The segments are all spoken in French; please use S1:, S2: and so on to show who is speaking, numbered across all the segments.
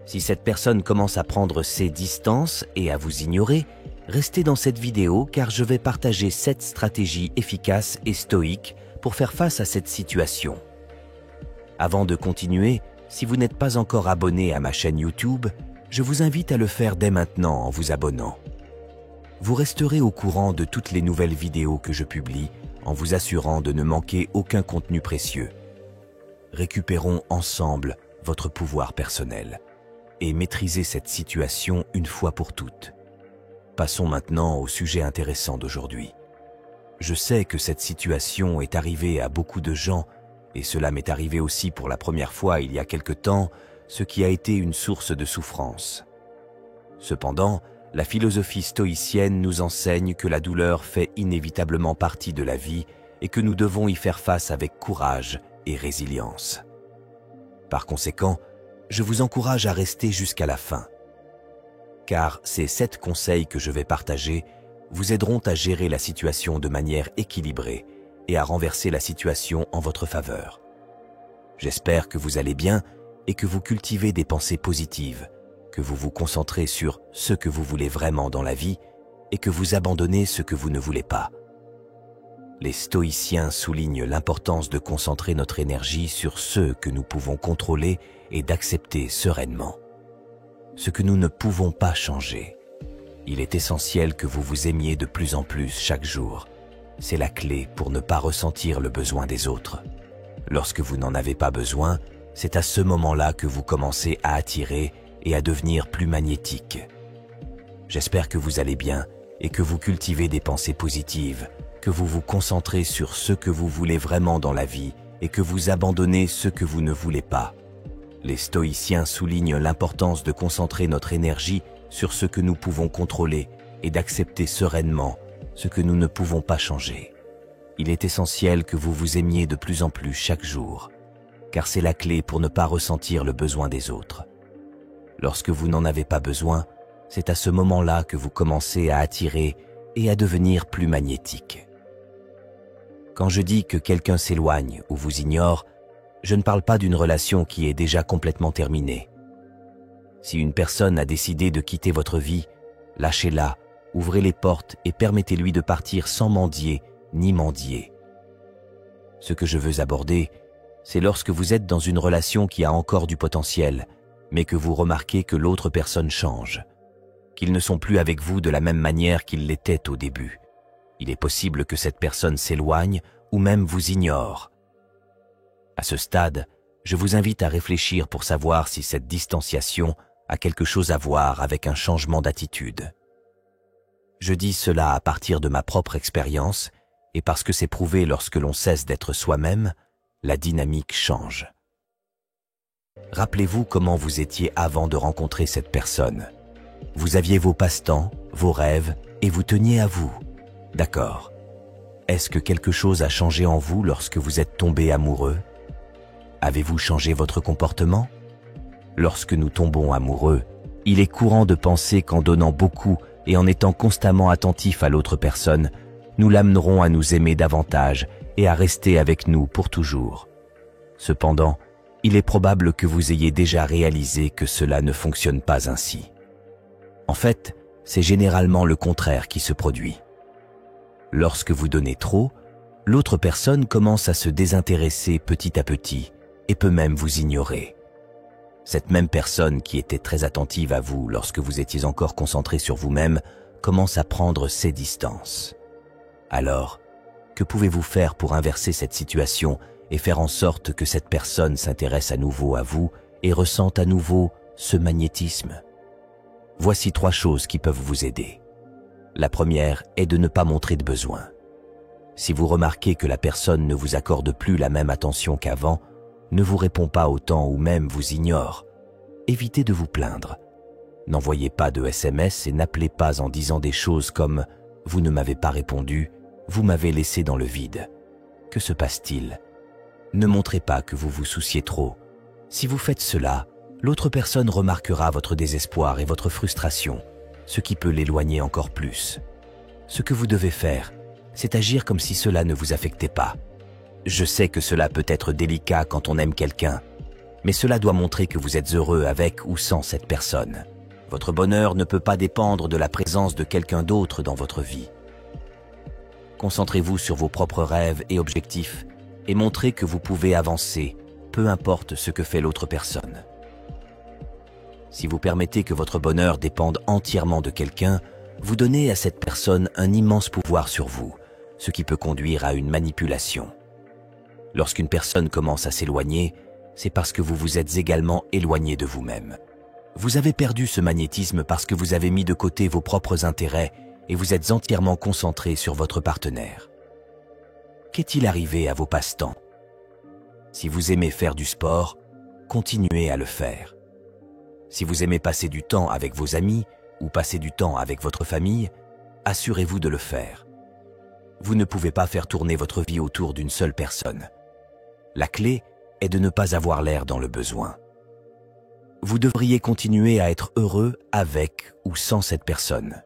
S1: Si cette personne commence à prendre ses distances et à vous ignorer, restez dans cette vidéo car je vais partager 7 stratégies efficaces et stoïques pour faire face à cette situation. Avant de continuer, si vous n'êtes pas encore abonné à ma chaîne YouTube, je vous invite à le faire dès maintenant en vous abonnant. Vous resterez au courant de toutes les nouvelles vidéos que je publie en vous assurant de ne manquer aucun contenu précieux. Récupérons ensemble votre pouvoir personnel et maîtrisez cette situation une fois pour toutes. Passons maintenant au sujet intéressant d'aujourd'hui. Je sais que cette situation est arrivée à beaucoup de gens et cela m'est arrivé aussi pour la première fois il y a quelque temps, ce qui a été une source de souffrance. Cependant, la philosophie stoïcienne nous enseigne que la douleur fait inévitablement partie de la vie et que nous devons y faire face avec courage et résilience. Par conséquent, je vous encourage à rester jusqu'à la fin, car ces 7 conseils que je vais partager vous aideront à gérer la situation de manière équilibrée et à renverser la situation en votre faveur. J'espère que vous allez bien et que vous cultivez des pensées positives, que vous vous concentrez sur ce que vous voulez vraiment dans la vie et que vous abandonnez ce que vous ne voulez pas. Les stoïciens soulignent l'importance de concentrer notre énergie sur ce que nous pouvons contrôler et d'accepter sereinement. Ce que nous ne pouvons pas changer. Il est essentiel que vous vous aimiez de plus en plus chaque jour. C'est la clé pour ne pas ressentir le besoin des autres. Lorsque vous n'en avez pas besoin, c'est à ce moment-là que vous commencez à attirer et à devenir plus magnétique. J'espère que vous allez bien et que vous cultivez des pensées positives, que vous vous concentrez sur ce que vous voulez vraiment dans la vie et que vous abandonnez ce que vous ne voulez pas. Les stoïciens soulignent l'importance de concentrer notre énergie sur ce que nous pouvons contrôler et d'accepter sereinement ce que nous ne pouvons pas changer. Il est essentiel que vous vous aimiez de plus en plus chaque jour, car c'est la clé pour ne pas ressentir le besoin des autres. Lorsque vous n'en avez pas besoin, c'est à ce moment-là que vous commencez à attirer et à devenir plus magnétique. Quand je dis que quelqu'un s'éloigne ou vous ignore, je ne parle pas d'une relation qui est déjà complètement terminée. Si une personne a décidé de quitter votre vie, lâchez-la, ouvrez les portes et permettez-lui de partir sans mendier ni mendier. Ce que je veux aborder, c'est lorsque vous êtes dans une relation qui a encore du potentiel, mais que vous remarquez que l'autre personne change, qu'ils ne sont plus avec vous de la même manière qu'ils l'étaient au début. Il est possible que cette personne s'éloigne ou même vous ignore. À ce stade, je vous invite à réfléchir pour savoir si cette distanciation a quelque chose à voir avec un changement d'attitude. Je dis cela à partir de ma propre expérience et parce que c'est prouvé lorsque l'on cesse d'être soi-même, la dynamique change. Rappelez-vous comment vous étiez avant de rencontrer cette personne. Vous aviez vos passe-temps, vos rêves et vous teniez à vous. D'accord. Est-ce que quelque chose a changé en vous lorsque vous êtes tombé amoureux? Avez-vous changé votre comportement? Lorsque nous tombons amoureux, il est courant de penser qu'en donnant beaucoup et en étant constamment attentif à l'autre personne, nous l'amènerons à nous aimer davantage et à rester avec nous pour toujours. Cependant, il est probable que vous ayez déjà réalisé que cela ne fonctionne pas ainsi. En fait, c'est généralement le contraire qui se produit. Lorsque vous donnez trop, l'autre personne commence à se désintéresser petit à petit et peut même vous ignorer. Cette même personne qui était très attentive à vous lorsque vous étiez encore concentré sur vous-même commence à prendre ses distances. Alors, que pouvez-vous faire pour inverser cette situation et faire en sorte que cette personne s'intéresse à nouveau à vous et ressente à nouveau ce magnétisme? Voici 3 choses qui peuvent vous aider. La première est de ne pas montrer de besoin. Si vous remarquez que la personne ne vous accorde plus la même attention qu'avant, ne vous répond pas autant ou même vous ignore, évitez de vous plaindre. N'envoyez pas de SMS et n'appelez pas en disant des choses comme « Vous ne m'avez pas répondu, vous m'avez laissé dans le vide ». Que se passe-t-il? Ne montrez pas que vous vous souciez trop. Si vous faites cela, l'autre personne remarquera votre désespoir et votre frustration, ce qui peut l'éloigner encore plus. Ce que vous devez faire, c'est agir comme si cela ne vous affectait pas. Je sais que cela peut être délicat quand on aime quelqu'un, mais cela doit montrer que vous êtes heureux avec ou sans cette personne. Votre bonheur ne peut pas dépendre de la présence de quelqu'un d'autre dans votre vie. Concentrez-vous sur vos propres rêves et objectifs et montrez que vous pouvez avancer, peu importe ce que fait l'autre personne. Si vous permettez que votre bonheur dépende entièrement de quelqu'un, vous donnez à cette personne un immense pouvoir sur vous, ce qui peut conduire à une manipulation. Lorsqu'une personne commence à s'éloigner, c'est parce que vous vous êtes également éloigné de vous-même. Vous avez perdu ce magnétisme parce que vous avez mis de côté vos propres intérêts et vous êtes entièrement concentré sur votre partenaire. Qu'est-il arrivé à vos passe-temps? Si vous aimez faire du sport, continuez à le faire. Si vous aimez passer du temps avec vos amis ou passer du temps avec votre famille, assurez-vous de le faire. Vous ne pouvez pas faire tourner votre vie autour d'une seule personne. La clé est de ne pas avoir l'air dans le besoin. Vous devriez continuer à être heureux avec ou sans cette personne.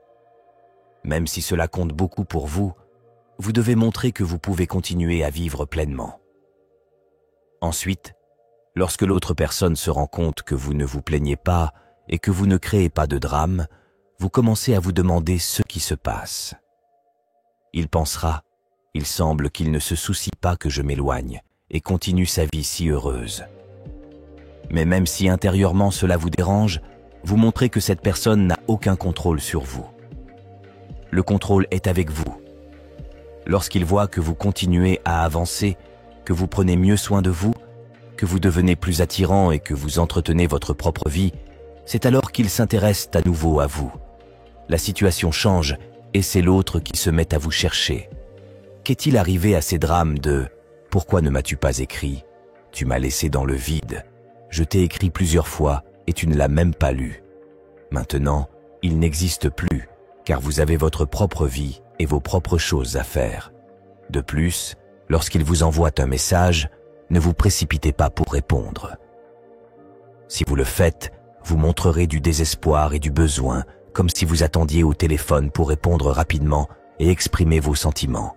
S1: Même si cela compte beaucoup pour vous, vous devez montrer que vous pouvez continuer à vivre pleinement. Ensuite, lorsque l'autre personne se rend compte que vous ne vous plaignez pas et que vous ne créez pas de drame, vous commencez à vous demander ce qui se passe. Il pensera, il semble qu'il ne se soucie pas que je m'éloigne et continue sa vie si heureuse. Mais même si intérieurement cela vous dérange, vous montrez que cette personne n'a aucun contrôle sur vous. Le contrôle est avec vous. Lorsqu'il voit que vous continuez à avancer, que vous prenez mieux soin de vous, que vous devenez plus attirant et que vous entretenez votre propre vie, c'est alors qu'il s'intéresse à nouveau à vous. La situation change et c'est l'autre qui se met à vous chercher. Qu'est-il arrivé à ces drames de « Pourquoi ne m'as-tu pas écrit ? Tu m'as laissé dans le vide. Je t'ai écrit plusieurs fois et tu ne l'as même pas lu. Maintenant, il n'existe plus car vous avez votre propre vie et vos propres choses à faire. De plus, lorsqu'il vous envoie un message, ne vous précipitez pas pour répondre. Si vous le faites, vous montrerez du désespoir et du besoin, comme si vous attendiez au téléphone pour répondre rapidement et exprimer vos sentiments.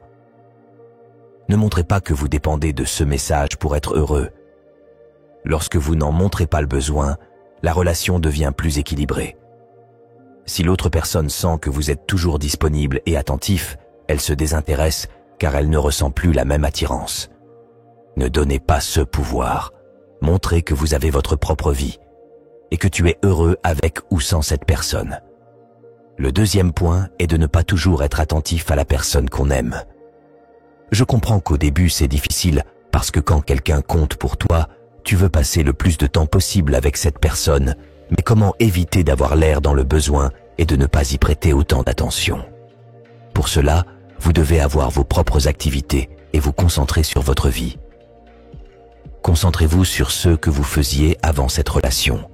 S1: Ne montrez pas que vous dépendez de ce message pour être heureux. Lorsque vous n'en montrez pas le besoin, la relation devient plus équilibrée. Si l'autre personne sent que vous êtes toujours disponible et attentif, elle se désintéresse car elle ne ressent plus la même attirance. Ne donnez pas ce pouvoir. Montrez que vous avez votre propre vie et que tu es heureux avec ou sans cette personne. Le deuxième point est de ne pas toujours être attentif à la personne qu'on aime. Je comprends qu'au début c'est difficile parce que quand quelqu'un compte pour toi, tu veux passer le plus de temps possible avec cette personne, mais comment éviter d'avoir l'air dans le besoin et de ne pas y prêter autant d'attention? Pour cela, vous devez avoir vos propres activités et vous concentrer sur votre vie. Concentrez-vous sur ce que vous faisiez avant cette relation.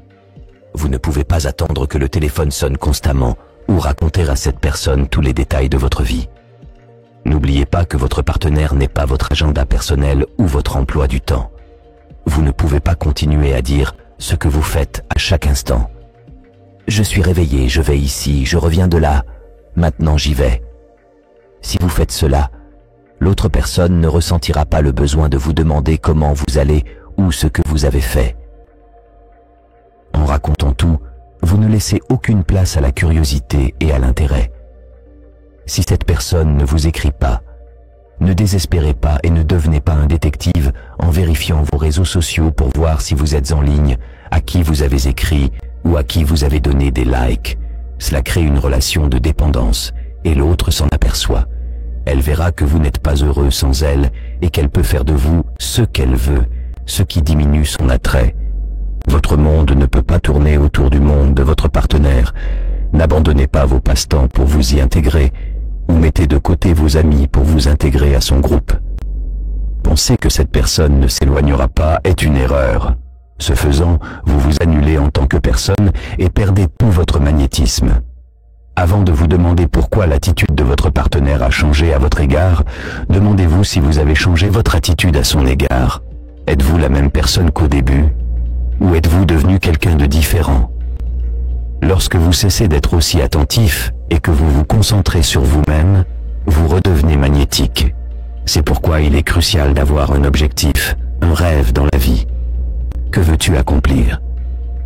S1: Vous ne pouvez pas attendre que le téléphone sonne constamment ou raconter à cette personne tous les détails de votre vie. N'oubliez pas que votre partenaire n'est pas votre agenda personnel ou votre emploi du temps. Vous ne pouvez pas continuer à dire ce que vous faites à chaque instant. Je suis réveillé, je vais ici, je reviens de là, maintenant j'y vais. Si vous faites cela, l'autre personne ne ressentira pas le besoin de vous demander comment vous allez ou ce que vous avez fait. En racontant tout, vous ne laissez aucune place à la curiosité et à l'intérêt. Si cette personne ne vous écrit pas, ne désespérez pas et ne devenez pas un détective en vérifiant vos réseaux sociaux pour voir si vous êtes en ligne, à qui vous avez écrit ou à qui vous avez donné des likes. Cela crée une relation de dépendance et l'autre s'en aperçoit. Elle verra que vous n'êtes pas heureux sans elle et qu'elle peut faire de vous ce qu'elle veut, ce qui diminue son attrait. Votre monde ne peut pas tourner autour du monde de votre partenaire. N'abandonnez pas vos passe-temps pour vous y intégrer ou mettez de côté vos amis pour vous intégrer à son groupe. Penser que cette personne ne s'éloignera pas est une erreur. Ce faisant, vous vous annulez en tant que personne et perdez tout votre magnétisme. Avant de vous demander pourquoi l'attitude de votre partenaire a changé à votre égard, demandez-vous si vous avez changé votre attitude à son égard. Êtes-vous la même personne qu'au début? Ou êtes-vous devenu quelqu'un de différent? Lorsque vous cessez d'être aussi attentif et que vous vous concentrez sur vous-même, vous redevenez magnétique. C'est pourquoi il est crucial d'avoir un objectif, un rêve dans la vie.
S2: Que veux-tu accomplir?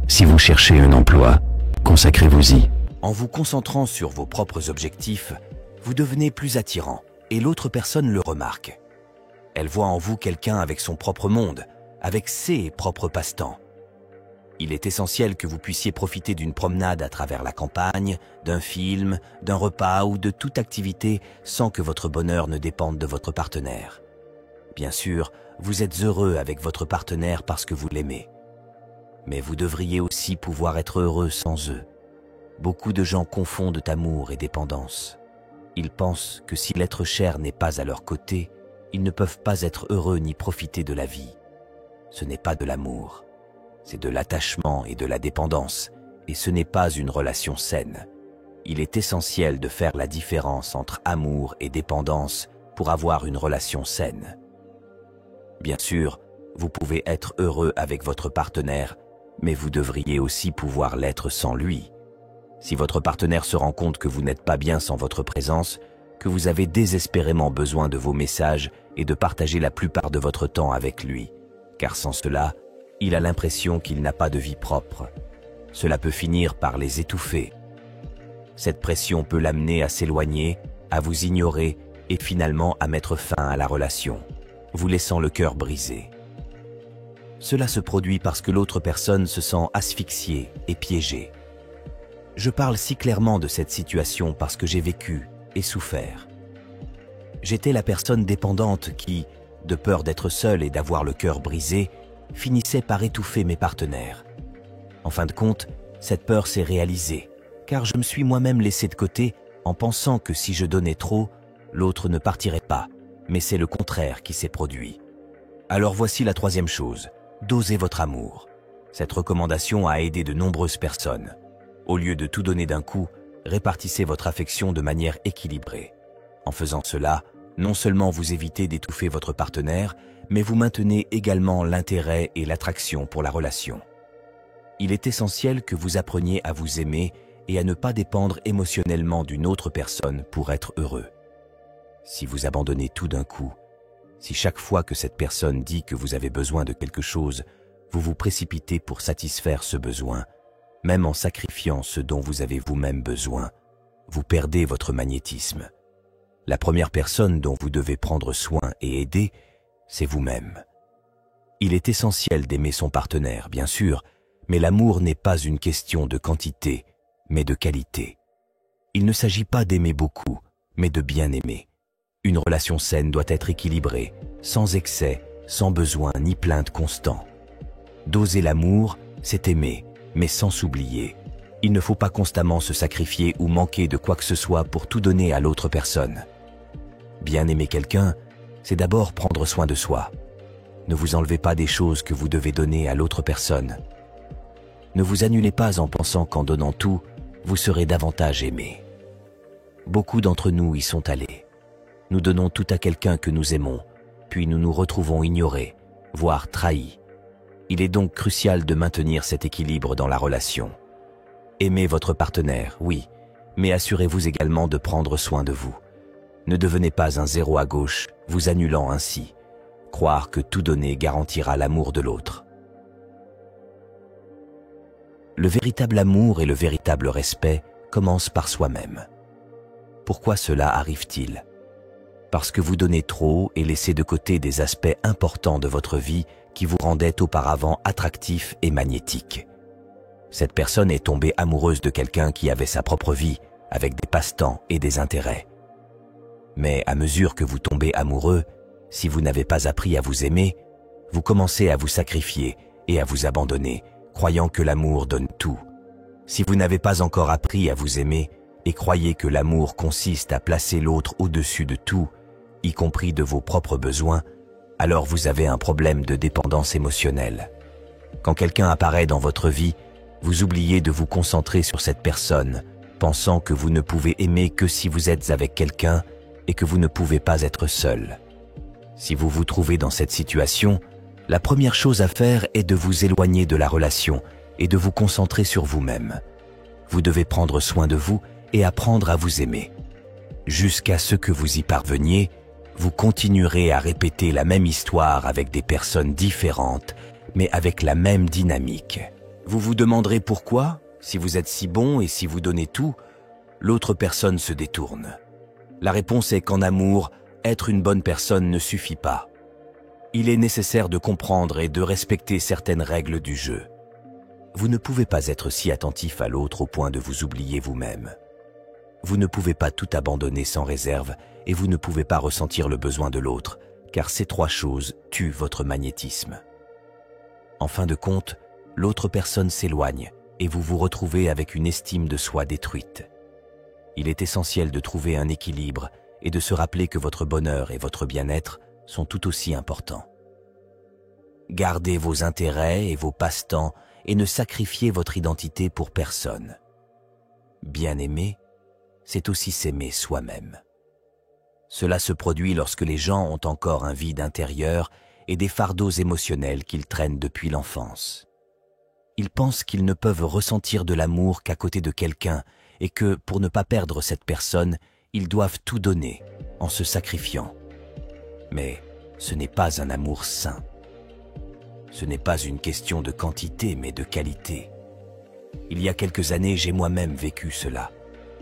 S2: Si vous cherchez un emploi, consacrez-vous-y.
S1: En vous concentrant sur vos propres objectifs, vous devenez plus attirant et l'autre personne le remarque. Elle voit en vous quelqu'un avec son propre monde, avec ses propres passe-temps. Il est essentiel que vous puissiez profiter d'une promenade à travers la campagne, d'un film, d'un repas ou de toute activité sans que votre bonheur ne dépende de votre partenaire. Bien sûr, vous êtes heureux avec votre partenaire parce que vous l'aimez. Mais vous devriez aussi pouvoir être heureux sans eux. Beaucoup de gens confondent amour et dépendance. Ils pensent que si l'être cher n'est pas à leur côté, ils ne peuvent pas être heureux ni profiter de la vie. Ce n'est pas de l'amour, c'est de l'attachement et de la dépendance, et ce n'est pas une relation saine. Il est essentiel de faire la différence entre amour et dépendance pour avoir une relation saine. Bien sûr, vous pouvez être heureux avec votre partenaire, mais vous devriez aussi pouvoir l'être sans lui. Si votre partenaire se rend compte que vous n'êtes pas bien sans votre présence, que vous avez désespérément besoin de vos messages et de partager la plupart de votre temps avec lui, car sans cela, il a l'impression qu'il n'a pas de vie propre. Cela peut finir par les étouffer. Cette pression peut l'amener à s'éloigner, à vous ignorer et finalement à mettre fin à la relation, vous laissant le cœur brisé. Cela se produit parce que l'autre personne se sent asphyxiée et piégée. Je parle si clairement de cette situation parce que j'ai vécu et souffert. J'étais la personne dépendante qui, de peur d'être seule et d'avoir le cœur brisé, finissait par étouffer mes partenaires. En fin de compte, cette peur s'est réalisée, car je me suis moi-même laissé de côté en pensant que si je donnais trop, l'autre ne partirait pas, mais c'est le contraire qui s'est produit. Alors voici la troisième chose, dosez votre amour. Cette recommandation a aidé de nombreuses personnes. Au lieu de tout donner d'un coup, répartissez votre affection de manière équilibrée. En faisant cela, non seulement vous évitez d'étouffer votre partenaire, mais vous maintenez également l'intérêt et l'attraction pour la relation. Il est essentiel que vous appreniez à vous aimer et à ne pas dépendre émotionnellement d'une autre personne pour être heureux. Si vous abandonnez tout d'un coup, si chaque fois que cette personne dit que vous avez besoin de quelque chose, vous vous précipitez pour satisfaire ce besoin, même en sacrifiant ce dont vous avez vous-même besoin, vous perdez votre magnétisme. La première personne dont vous devez prendre soin et aider, c'est vous-même. Il est essentiel d'aimer son partenaire, bien sûr, mais l'amour n'est pas une question de quantité, mais de qualité. Il ne s'agit pas d'aimer beaucoup, mais de bien aimer. Une relation saine doit être équilibrée, sans excès, sans besoin ni plainte constant. Doser l'amour, c'est aimer, mais sans s'oublier. Il ne faut pas constamment se sacrifier ou manquer de quoi que ce soit pour tout donner à l'autre personne. Bien aimer quelqu'un, c'est d'abord prendre soin de soi. Ne vous enlevez pas des choses que vous devez donner à l'autre personne. Ne vous annulez pas en pensant qu'en donnant tout, vous serez davantage aimé. Beaucoup d'entre nous y sont allés. Nous donnons tout à quelqu'un que nous aimons, puis nous nous retrouvons ignorés, voire trahis. Il est donc crucial de maintenir cet équilibre dans la relation. Aimez votre partenaire, oui, mais assurez-vous également de prendre soin de vous. Ne devenez pas un zéro à gauche, vous annulant ainsi. Croire que tout donner garantira l'amour de l'autre. Le véritable amour et le véritable respect commencent par soi-même. Pourquoi cela arrive-t-il? Parce que vous donnez trop et laissez de côté des aspects importants de votre vie qui vous rendaient auparavant attractif et magnétique. Cette personne est tombée amoureuse de quelqu'un qui avait sa propre vie, avec des passe-temps et des intérêts. Mais à mesure que vous tombez amoureux, si vous n'avez pas appris à vous aimer, vous commencez à vous sacrifier et à vous abandonner, croyant que l'amour donne tout. Si vous n'avez pas encore appris à vous aimer et croyez que l'amour consiste à placer l'autre au-dessus de tout, y compris de vos propres besoins, alors vous avez un problème de dépendance émotionnelle. Quand quelqu'un apparaît dans votre vie, vous oubliez de vous concentrer sur cette personne, pensant que vous ne pouvez aimer que si vous êtes avec quelqu'un et que vous ne pouvez pas être seul. Si vous vous trouvez dans cette situation, la première chose à faire est de vous éloigner de la relation et de vous concentrer sur vous-même. Vous devez prendre soin de vous et apprendre à vous aimer. Jusqu'à ce que vous y parveniez, vous continuerez à répéter la même histoire avec des personnes différentes, mais avec la même dynamique. Vous vous demanderez pourquoi, si vous êtes si bon et si vous donnez tout, l'autre personne se détourne. La réponse est qu'en amour, être une bonne personne ne suffit pas. Il est nécessaire de comprendre et de respecter certaines règles du jeu. Vous ne pouvez pas être si attentif à l'autre au point de vous oublier vous-même. Vous ne pouvez pas tout abandonner sans réserve et vous ne pouvez pas ressentir le besoin de l'autre, car ces trois choses tuent votre magnétisme. En fin de compte, l'autre personne s'éloigne et vous vous retrouvez avec une estime de soi détruite. Il est essentiel de trouver un équilibre et de se rappeler que votre bonheur et votre bien-être sont tout aussi importants. Gardez vos intérêts et vos passe-temps et ne sacrifiez votre identité pour personne. Bien aimer, c'est aussi s'aimer soi-même. Cela se produit lorsque les gens ont encore un vide intérieur et des fardeaux émotionnels qu'ils traînent depuis l'enfance. Ils pensent qu'ils ne peuvent ressentir de l'amour qu'à côté de quelqu'un et que, pour ne pas perdre cette personne, ils doivent tout donner en se sacrifiant. Mais ce n'est pas un amour sain. Ce n'est pas une question de quantité, mais de qualité. Il y a quelques années, j'ai moi-même vécu cela.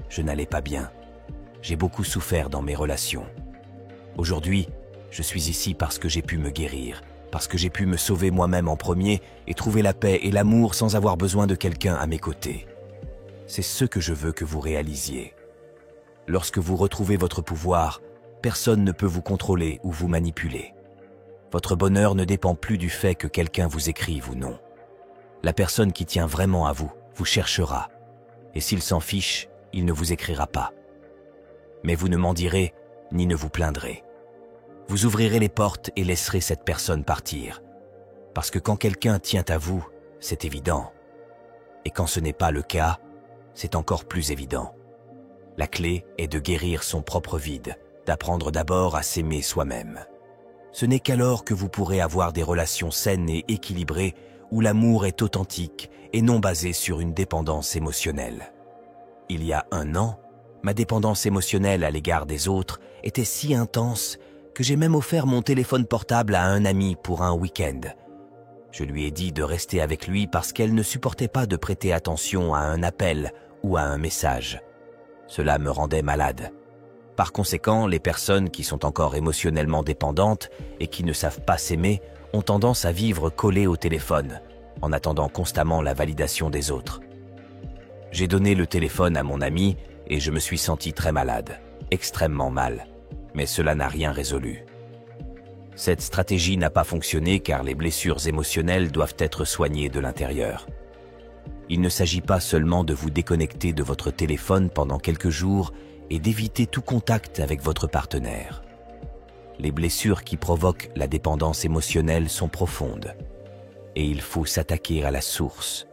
S1: Je n'allais pas bien. J'ai beaucoup souffert dans mes relations. Aujourd'hui, je suis ici parce que j'ai pu me guérir, parce que j'ai pu me sauver moi-même en premier et trouver la paix et l'amour sans avoir besoin de quelqu'un à mes côtés. C'est ce que je veux que vous réalisiez. Lorsque vous retrouvez votre pouvoir, personne ne peut vous contrôler ou vous manipuler. Votre bonheur ne dépend plus du fait que quelqu'un vous écrive ou non. La personne qui tient vraiment à vous vous cherchera, et s'il s'en fiche, il ne vous écrira pas. Mais vous ne mendirez ni ne vous plaindrez. Vous ouvrirez les portes et laisserez cette personne partir. Parce que quand quelqu'un tient à vous, c'est évident. Et quand ce n'est pas le cas, c'est encore plus évident. La clé est de guérir son propre vide, d'apprendre d'abord à s'aimer soi-même. Ce n'est qu'alors que vous pourrez avoir des relations saines et équilibrées où l'amour est authentique et non basé sur une dépendance émotionnelle. Il y a 1 an, ma dépendance émotionnelle à l'égard des autres était si intense que j'ai même offert mon téléphone portable à un ami pour un week-end. Je lui ai dit de rester avec lui parce qu'elle ne supportait pas de prêter attention à un appel ou à un message. Cela me rendait malade. Par conséquent, les personnes qui sont encore émotionnellement dépendantes et qui ne savent pas s'aimer ont tendance à vivre collées au téléphone, en attendant constamment la validation des autres. J'ai donné le téléphone à mon ami et je me suis senti très malade, extrêmement mal, mais cela n'a rien résolu. Cette stratégie n'a pas fonctionné car les blessures émotionnelles doivent être soignées de l'intérieur. Il ne s'agit pas seulement de vous déconnecter de votre téléphone pendant quelques jours et d'éviter tout contact avec votre partenaire. Les blessures qui provoquent la dépendance émotionnelle sont profondes et il faut s'attaquer à la source.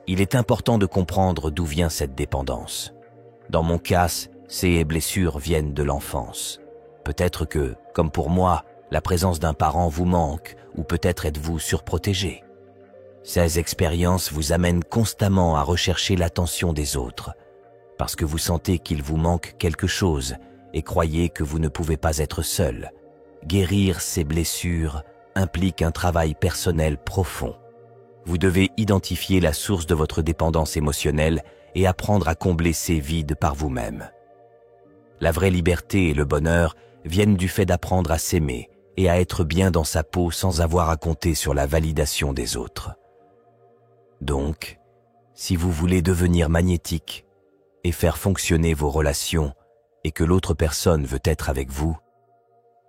S1: Il est important de comprendre d'où vient cette dépendance. Dans mon cas, ces blessures viennent de l'enfance. Peut-être que, comme pour moi, la présence d'un parent vous manque ou peut-être êtes-vous surprotégé. Ces expériences vous amènent constamment à rechercher l'attention des autres parce que vous sentez qu'il vous manque quelque chose et croyez que vous ne pouvez pas être seul. Guérir ces blessures implique un travail personnel profond. Vous devez identifier la source de votre dépendance émotionnelle et apprendre à combler ces vides par vous-même. La vraie liberté et le bonheur viennent du fait d'apprendre à s'aimer et à être bien dans sa peau sans avoir à compter sur la validation des autres. Donc, si vous voulez devenir magnétique et faire fonctionner vos relations et que l'autre personne veut être avec vous,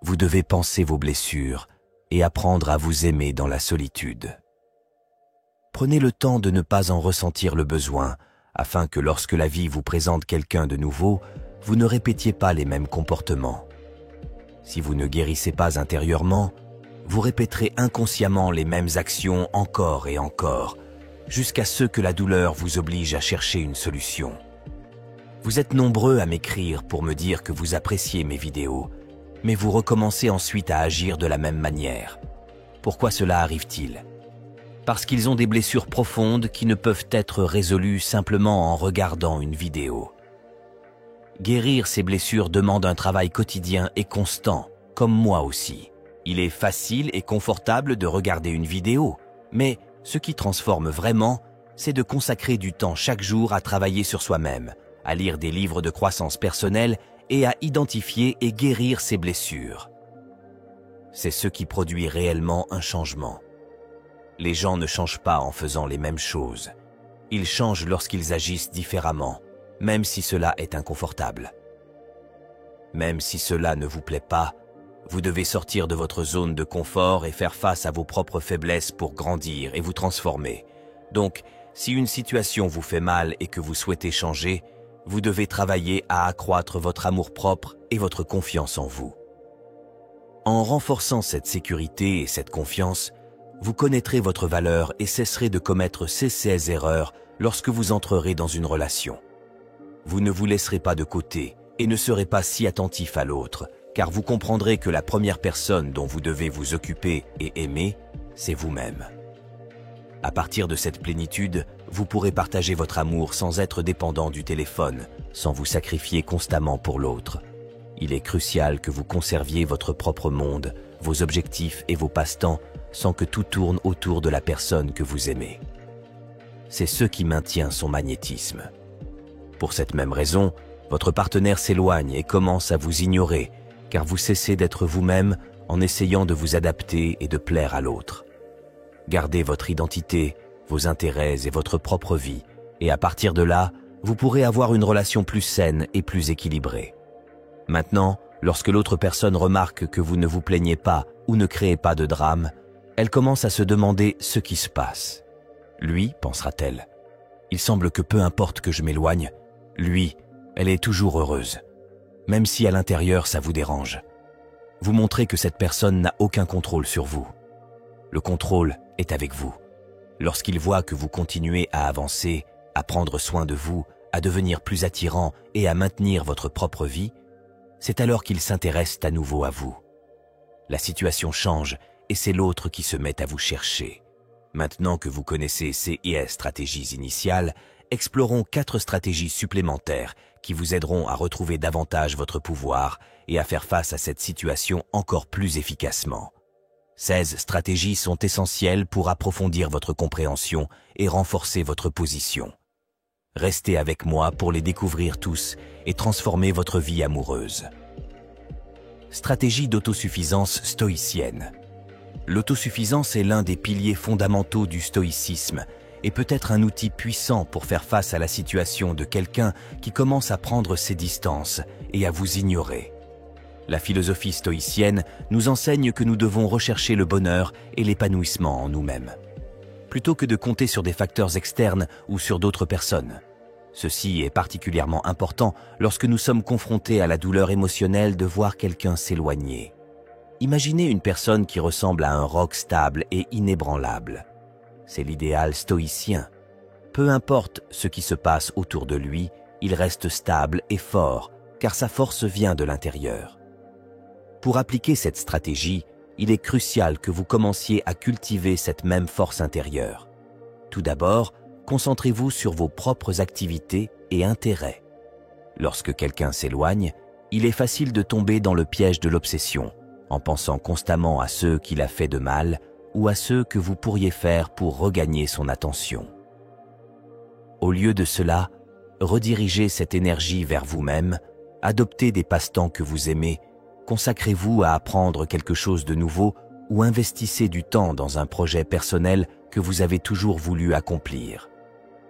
S1: vous devez penser vos blessures et apprendre à vous aimer dans la solitude. Prenez le temps de ne pas en ressentir le besoin afin que lorsque la vie vous présente quelqu'un de nouveau, vous ne répétiez pas les mêmes comportements. Si vous ne guérissez pas intérieurement, vous répéterez inconsciemment les mêmes actions encore et encore, jusqu'à ce que la douleur vous oblige à chercher une solution. Vous êtes nombreux à m'écrire pour me dire que vous appréciez mes vidéos, mais vous recommencez ensuite à agir de la même manière. Pourquoi cela arrive-t-il ? Parce qu'ils ont des blessures profondes qui ne peuvent être résolues simplement en regardant une vidéo. Guérir ces blessures demande un travail quotidien et constant, comme moi aussi. Il est facile et confortable de regarder une vidéo, Mais ce qui transforme vraiment, c'est de consacrer du temps chaque jour à travailler sur soi-même, à lire des livres de croissance personnelle et à identifier et guérir ses blessures. C'est ce qui produit réellement un changement. Les gens ne changent pas en faisant les mêmes choses. Ils changent lorsqu'ils agissent différemment, même si cela est inconfortable. Même si cela ne vous plaît pas, vous devez sortir de votre zone de confort et faire face à vos propres faiblesses pour grandir et vous transformer. Donc, si une situation vous fait mal et que vous souhaitez changer, vous devez travailler à accroître votre amour-propre et votre confiance en vous. En renforçant cette sécurité et cette confiance, vous connaîtrez votre valeur et cesserez de commettre ces erreurs lorsque vous entrerez dans une relation. Vous ne vous laisserez pas de côté et ne serez pas si attentif à l'autre, car vous comprendrez que la première personne dont vous devez vous occuper et aimer, c'est vous-même. À partir de cette plénitude, vous pourrez partager votre amour sans être dépendant du téléphone, sans vous sacrifier constamment pour l'autre. Il est crucial que vous conserviez votre propre monde, vos objectifs et vos passe-temps, sans que tout tourne autour de la personne que vous aimez. C'est ce qui maintient son magnétisme. Pour cette même raison, votre partenaire s'éloigne et commence à vous ignorer, car vous cessez d'être vous-même en essayant de vous adapter et de plaire à l'autre. Gardez votre identité, vos intérêts et votre propre vie, et à partir de là, vous pourrez avoir une relation plus saine et plus équilibrée. Maintenant, lorsque l'autre personne remarque que vous ne vous plaignez pas ou ne créez pas de drame, elle commence à se demander ce qui se passe. Lui, pensera-t-elle, il semble que peu importe que je m'éloigne, lui, elle est toujours heureuse, même si à l'intérieur ça vous dérange. Vous montrez que cette personne n'a aucun contrôle sur vous. Le contrôle est avec vous. Lorsqu'il voit que vous continuez à avancer, à prendre soin de vous, à devenir plus attirant et à maintenir votre propre vie, c'est alors qu'il s'intéresse à nouveau à vous. La situation change et c'est l'autre qui se met à vous chercher. Maintenant que vous connaissez ces stratégies initiales, explorons 4 stratégies supplémentaires qui vous aideront à retrouver davantage votre pouvoir et à faire face à cette situation encore plus efficacement. 16 stratégies sont essentielles pour approfondir votre compréhension et renforcer votre position. Restez avec moi pour les découvrir tous et transformer votre vie amoureuse. Stratégie d'autosuffisance stoïcienne. L'autosuffisance est l'un des piliers fondamentaux du stoïcisme et peut être un outil puissant pour faire face à la situation de quelqu'un qui commence à prendre ses distances et à vous ignorer. La philosophie stoïcienne nous enseigne que nous devons rechercher le bonheur et l'épanouissement en nous-mêmes, plutôt que de compter sur des facteurs externes ou sur d'autres personnes. Ceci est particulièrement important lorsque nous sommes confrontés à la douleur émotionnelle de voir quelqu'un s'éloigner. Imaginez une personne qui ressemble à un roc stable et inébranlable. C'est l'idéal stoïcien. Peu importe ce qui se passe autour de lui, il reste stable et fort, car sa force vient de l'intérieur. Pour appliquer cette stratégie, il est crucial que vous commenciez à cultiver cette même force intérieure. Tout d'abord, concentrez-vous sur vos propres activités et intérêts. Lorsque quelqu'un s'éloigne, il est facile de tomber dans le piège de l'obsession, en pensant constamment à ceux qu'il a fait de mal ou à ceux que vous pourriez faire pour regagner son attention. Au lieu de cela, redirigez cette énergie vers vous-même, adoptez des passe-temps que vous aimez, consacrez-vous à apprendre quelque chose de nouveau ou investissez du temps dans un projet personnel que vous avez toujours voulu accomplir.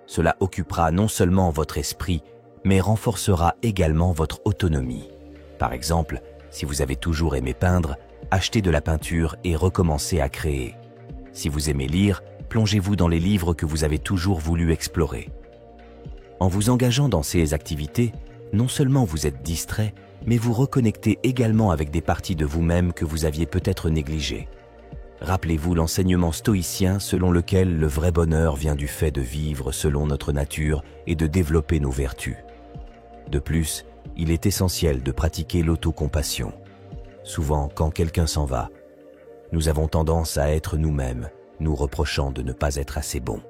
S1: Cela occupera non seulement votre esprit, mais renforcera également votre autonomie. Par exemple, si vous avez toujours aimé peindre, achetez de la peinture et recommencez à créer. Si vous aimez lire, plongez-vous dans les livres que vous avez toujours voulu explorer. En vous engageant dans ces activités, non seulement vous êtes distrait, mais vous reconnectez également avec des parties de vous-même que vous aviez peut-être négligées. Rappelez-vous l'enseignement stoïcien selon lequel le vrai bonheur vient du fait de vivre selon notre nature et de développer nos vertus. De plus, il est essentiel de pratiquer l'autocompassion. Souvent, quand quelqu'un s'en va, nous avons tendance à être nous-mêmes, nous reprochant de ne pas être assez bons.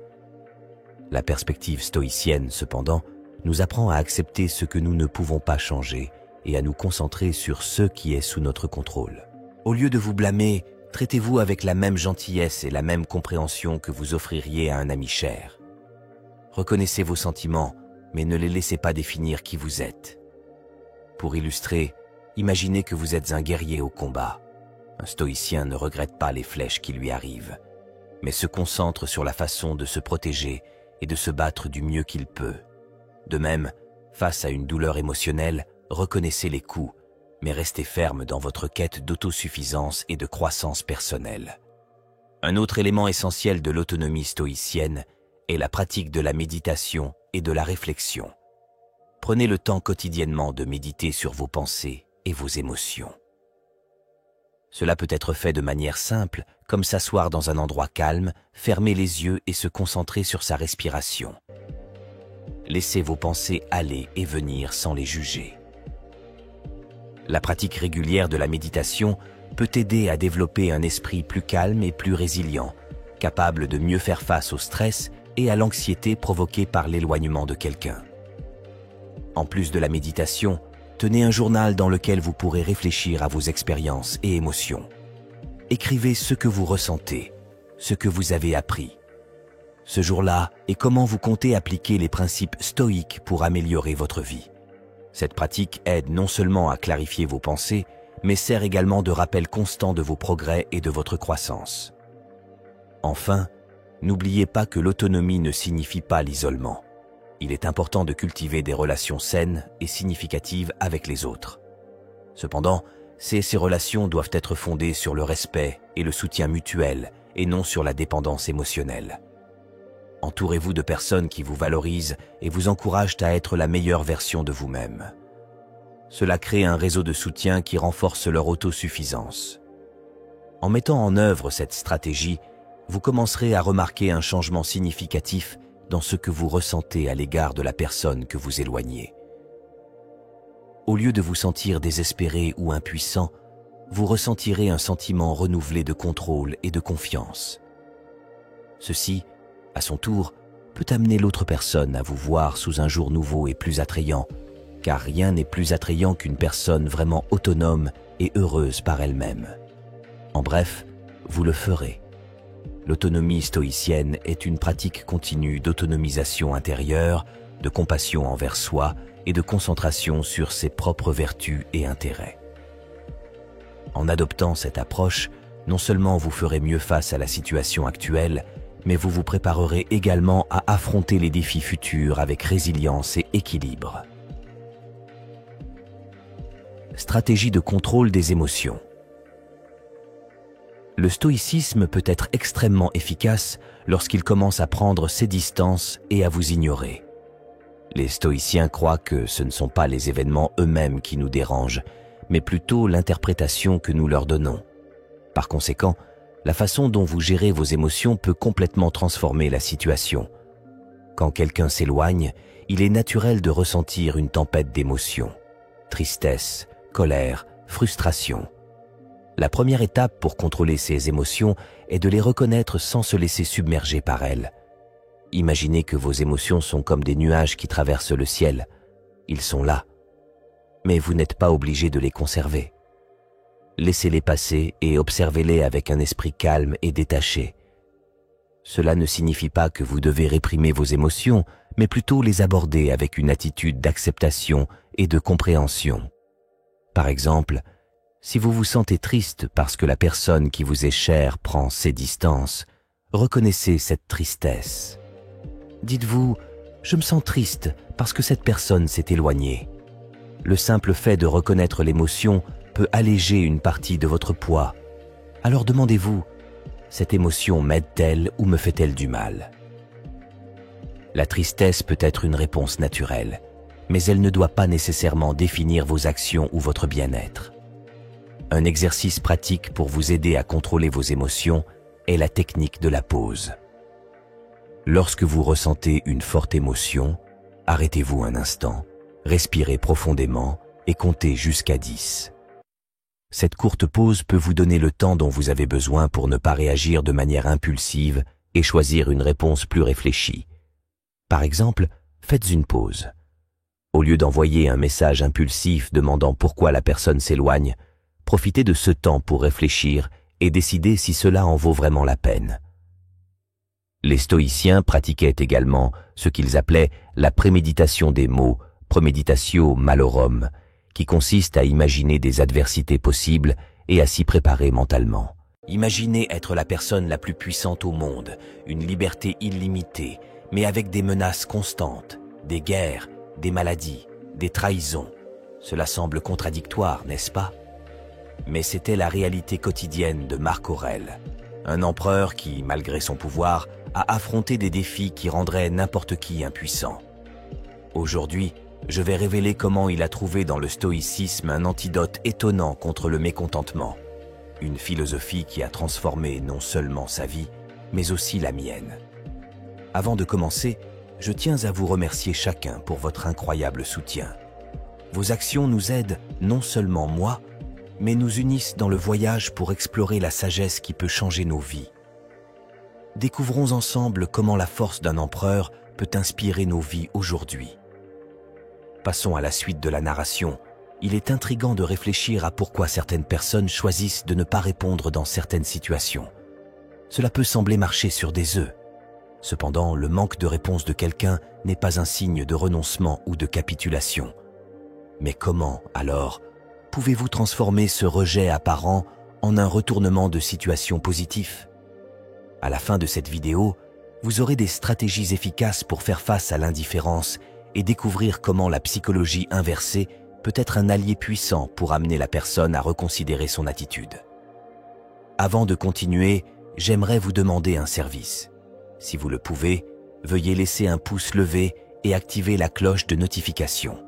S1: La perspective stoïcienne, cependant, nous apprend à accepter ce que nous ne pouvons pas changer et à nous concentrer sur ce qui est sous notre contrôle. Au lieu de vous blâmer, Traitez-vous avec la même gentillesse et la même compréhension que vous offririez à un ami cher. Reconnaissez vos sentiments, mais ne les laissez pas définir qui vous êtes. Pour illustrer, imaginez que vous êtes un guerrier au combat. Un stoïcien ne regrette pas les flèches qui lui arrivent, mais se concentre sur la façon de se protéger et de se battre du mieux qu'il peut. De même, face à une douleur émotionnelle, reconnaissez les coups, mais restez ferme dans votre quête d'autosuffisance et de croissance personnelle. Un autre élément essentiel de l'autonomie stoïcienne est la pratique de la méditation et de la réflexion. Prenez le temps quotidiennement de méditer sur vos pensées et vos émotions. Cela peut être fait de manière simple, comme s'asseoir dans un endroit calme, fermer les yeux et se concentrer sur sa respiration. Laissez vos pensées aller et venir sans les juger. La pratique régulière de la méditation peut aider à développer un esprit plus calme et plus résilient, capable de mieux faire face au stress et à l'anxiété provoquée par l'éloignement de quelqu'un. En plus de la méditation, tenez un journal dans lequel vous pourrez réfléchir à vos expériences et émotions. Écrivez ce que vous ressentez, ce que vous avez appris. Ce jour-là et comment vous comptez appliquer les principes stoïques pour améliorer votre vie. Cette pratique aide non seulement à clarifier vos pensées, mais sert également de rappel constant de vos progrès et de votre croissance. Enfin, n'oubliez pas que l'autonomie ne signifie pas l'isolement. Il est important de cultiver des relations saines et significatives avec les autres. Cependant, ces relations doivent être fondées sur le respect et le soutien mutuel et non sur la dépendance émotionnelle. Entourez-vous de personnes qui vous valorisent et vous encouragent à être la meilleure version de vous-même. Cela crée un réseau de soutien qui renforce leur autosuffisance. En mettant en œuvre cette stratégie, vous commencerez à remarquer un changement significatif dans ce que vous ressentez à l'égard de la personne que vous éloignez. Au lieu de vous sentir désespéré ou impuissant, vous ressentirez un sentiment renouvelé de contrôle et de confiance. Ceci, à son tour, peut amener l'autre personne à vous voir sous un jour nouveau et plus attrayant, car rien n'est plus attrayant qu'une personne vraiment autonome et heureuse par elle-même. En bref, vous le ferez. L'autonomie stoïcienne est une pratique continue d'autonomisation intérieure, de compassion envers soi et de concentration sur ses propres vertus et intérêts. En adoptant cette approche, non seulement vous ferez mieux face à la situation actuelle, mais vous vous préparerez également à affronter les défis futurs avec résilience et équilibre. Stratégie de contrôle des émotions. Le stoïcisme peut être extrêmement efficace lorsqu'il commence à prendre ses distances et à vous ignorer. Les stoïciens croient que ce ne sont pas les événements eux-mêmes qui nous dérangent, mais plutôt l'interprétation que nous leur donnons. Par conséquent, la façon dont vous gérez vos émotions peut complètement transformer la situation. Quand quelqu'un s'éloigne, il est naturel de ressentir une tempête d'émotions. Tristesse, colère, frustration. La première étape pour contrôler ces émotions est de les reconnaître sans se laisser submerger par elles. Imaginez que vos émotions sont comme des nuages qui traversent le ciel. Ils sont là, mais vous n'êtes pas obligé de les conserver. Laissez-les passer et observez-les avec un esprit calme et détaché. Cela ne signifie pas que vous devez réprimer vos émotions, mais plutôt les aborder avec une attitude d'acceptation et de compréhension. Par exemple, si vous vous sentez triste parce que la personne qui vous est chère prend ses distances, reconnaissez cette tristesse. Dites-vous, je me sens triste parce que cette personne s'est éloignée. Le simple fait de reconnaître l'émotion peut alléger une partie de votre poids. Alors demandez-vous, cette émotion m'aide-t-elle ou me fait-elle du mal? La tristesse peut être une réponse naturelle, mais elle ne doit pas nécessairement définir vos actions ou votre bien-être. Un exercice pratique pour vous aider à contrôler vos émotions est la technique de la pause. Lorsque vous ressentez une forte émotion, arrêtez-vous un instant, respirez profondément et comptez jusqu'à 10. Cette courte pause peut vous donner le temps dont vous avez besoin pour ne pas réagir de manière impulsive et choisir une réponse plus réfléchie. Par exemple, faites une pause. Au lieu d'envoyer un message impulsif demandant pourquoi la personne s'éloigne, profitez de ce temps pour réfléchir et décider si cela en vaut vraiment la peine. Les stoïciens pratiquaient également ce qu'ils appelaient la préméditation des maux, premeditatio malorum, qui consiste à imaginer des adversités possibles et à s'y préparer mentalement. Imaginez être la personne la plus puissante au monde, une liberté illimitée, mais avec des menaces constantes, des guerres, des maladies, des trahisons. Cela semble contradictoire, n'est-ce pas? Mais c'était la réalité quotidienne de Marc Aurèle, un empereur qui, malgré son pouvoir, a affronté des défis qui rendraient n'importe qui impuissant. Aujourd'hui, je vais révéler comment il a trouvé dans le stoïcisme un antidote étonnant contre le mécontentement, une philosophie qui a transformé non seulement sa vie, mais aussi la mienne. Avant de commencer, je tiens à vous remercier chacun pour votre incroyable soutien. Vos actions nous aident non seulement moi, mais nous unissent dans le voyage pour explorer la sagesse qui peut changer nos vies. Découvrons ensemble comment la force d'un empereur peut inspirer nos vies aujourd'hui. Passons à la suite de la narration. Il est intriguant de réfléchir à pourquoi certaines personnes choisissent de ne pas répondre dans certaines situations. Cela peut sembler marcher sur des œufs. Cependant, le manque de réponse de quelqu'un n'est pas un signe de renoncement ou de capitulation. Mais comment, alors, pouvez-vous transformer ce rejet apparent en un retournement de situation positif? À la fin de cette vidéo, vous aurez des stratégies efficaces pour faire face à l'indifférence et découvrir comment la psychologie inversée peut être un allié puissant pour amener la personne à reconsidérer son attitude. Avant de continuer, j'aimerais vous demander un service. Si vous le pouvez, veuillez laisser un pouce levé et activer la cloche de notification.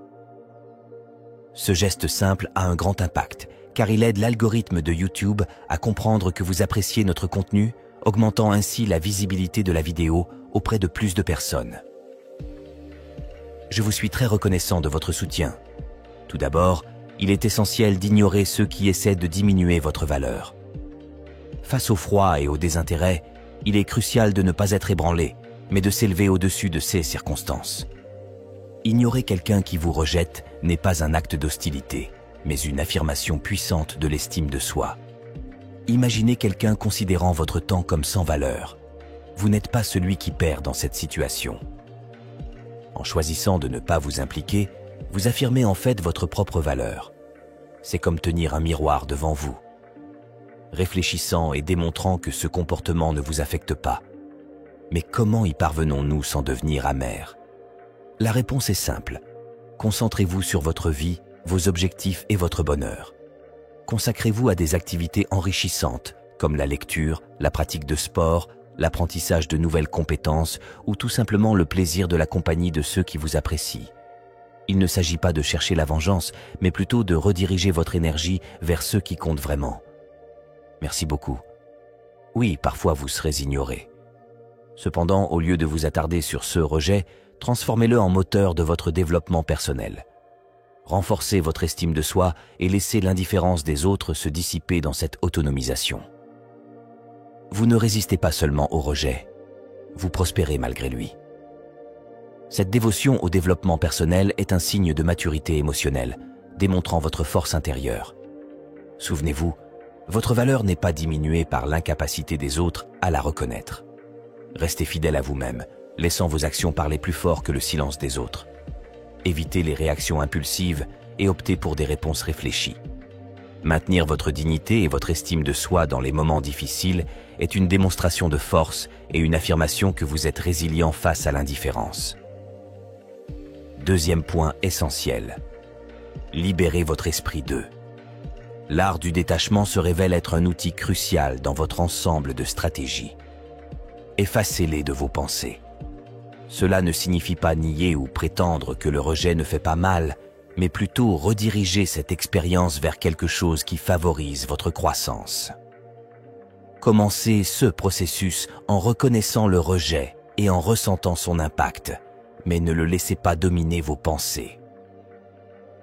S1: Ce geste simple a un grand impact, car il aide l'algorithme de YouTube à comprendre que vous appréciez notre contenu, augmentant ainsi la visibilité de la vidéo auprès de plus de personnes. Je vous suis très reconnaissant de votre soutien. Tout d'abord, il est essentiel d'ignorer ceux qui essaient de diminuer votre valeur. Face au froid et au désintérêt, il est crucial de ne pas être ébranlé, mais de s'élever au-dessus de ces circonstances. Ignorer quelqu'un qui vous rejette n'est pas un acte d'hostilité, mais une affirmation puissante de l'estime de soi. Imaginez quelqu'un considérant votre temps comme sans valeur. Vous n'êtes pas celui qui perd dans cette situation. En choisissant de ne pas vous impliquer, vous affirmez en fait votre propre valeur. C'est comme tenir un miroir devant vous. Réfléchissant et démontrant que ce comportement ne vous affecte pas. Mais comment y parvenons-nous sans devenir amers? La réponse est simple. Concentrez-vous sur votre vie, vos objectifs et votre bonheur. Consacrez-vous à des activités enrichissantes, comme la lecture, la pratique de sport, l'apprentissage de nouvelles compétences ou tout simplement le plaisir de la compagnie de ceux qui vous apprécient. Il ne s'agit pas de chercher la vengeance, mais plutôt de rediriger votre énergie vers ceux qui comptent vraiment. Merci beaucoup. Oui, parfois vous serez ignoré. Cependant, au lieu de vous attarder sur ce rejet, transformez-le en moteur de votre développement personnel. Renforcez votre estime de soi et laissez l'indifférence des autres se dissiper dans cette autonomisation. Vous ne résistez pas seulement au rejet, vous prospérez malgré lui. Cette dévotion au développement personnel est un signe de maturité émotionnelle, démontrant votre force intérieure. Souvenez-vous, votre valeur n'est pas diminuée par l'incapacité des autres à la reconnaître. Restez fidèle à vous-même, laissant vos actions parler plus fort que le silence des autres. Évitez les réactions impulsives et optez pour des réponses réfléchies. Maintenir votre dignité et votre estime de soi dans les moments difficiles est une démonstration de force et une affirmation que vous êtes résilient face à l'indifférence. Deuxième point essentiel. Libérez votre esprit d'eux. L'art du détachement se révèle être un outil crucial dans votre ensemble de stratégies. Effacez-les de vos pensées. Cela ne signifie pas nier ou prétendre que le rejet ne fait pas mal, mais plutôt rediriger cette expérience vers quelque chose qui favorise votre croissance. Commencez ce processus en reconnaissant le rejet et en ressentant son impact, mais ne le laissez pas dominer vos pensées.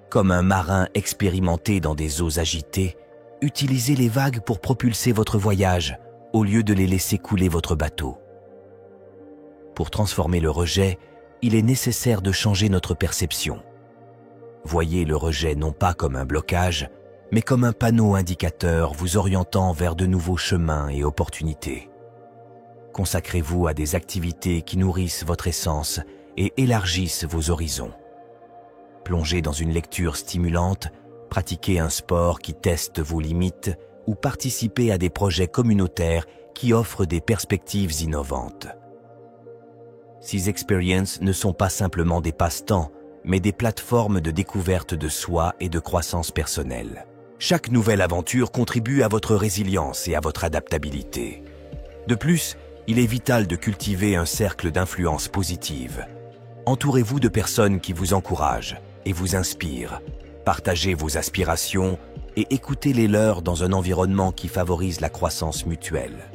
S1: Comme un marin expérimenté dans des eaux agitées, utilisez les vagues pour propulser votre voyage, au lieu de les laisser couler votre bateau. Pour transformer le rejet, il est nécessaire de changer notre perception. Voyez le rejet non pas comme un blocage, mais comme un panneau indicateur vous orientant vers de nouveaux chemins et opportunités. Consacrez-vous à des activités qui nourrissent votre essence et élargissent vos horizons. Plongez dans une lecture stimulante, pratiquez un sport qui teste vos limites ou participez à des projets communautaires qui offrent des perspectives innovantes. Ces expériences ne sont pas simplement des passe-temps, mais des plateformes de découverte de soi et de croissance personnelle. Chaque nouvelle aventure contribue à votre résilience et à votre adaptabilité. De plus, il est vital de cultiver un cercle d'influence positive. Entourez-vous de personnes qui vous encouragent et vous inspirent. Partagez vos aspirations et écoutez les leurs dans un environnement qui favorise la croissance mutuelle.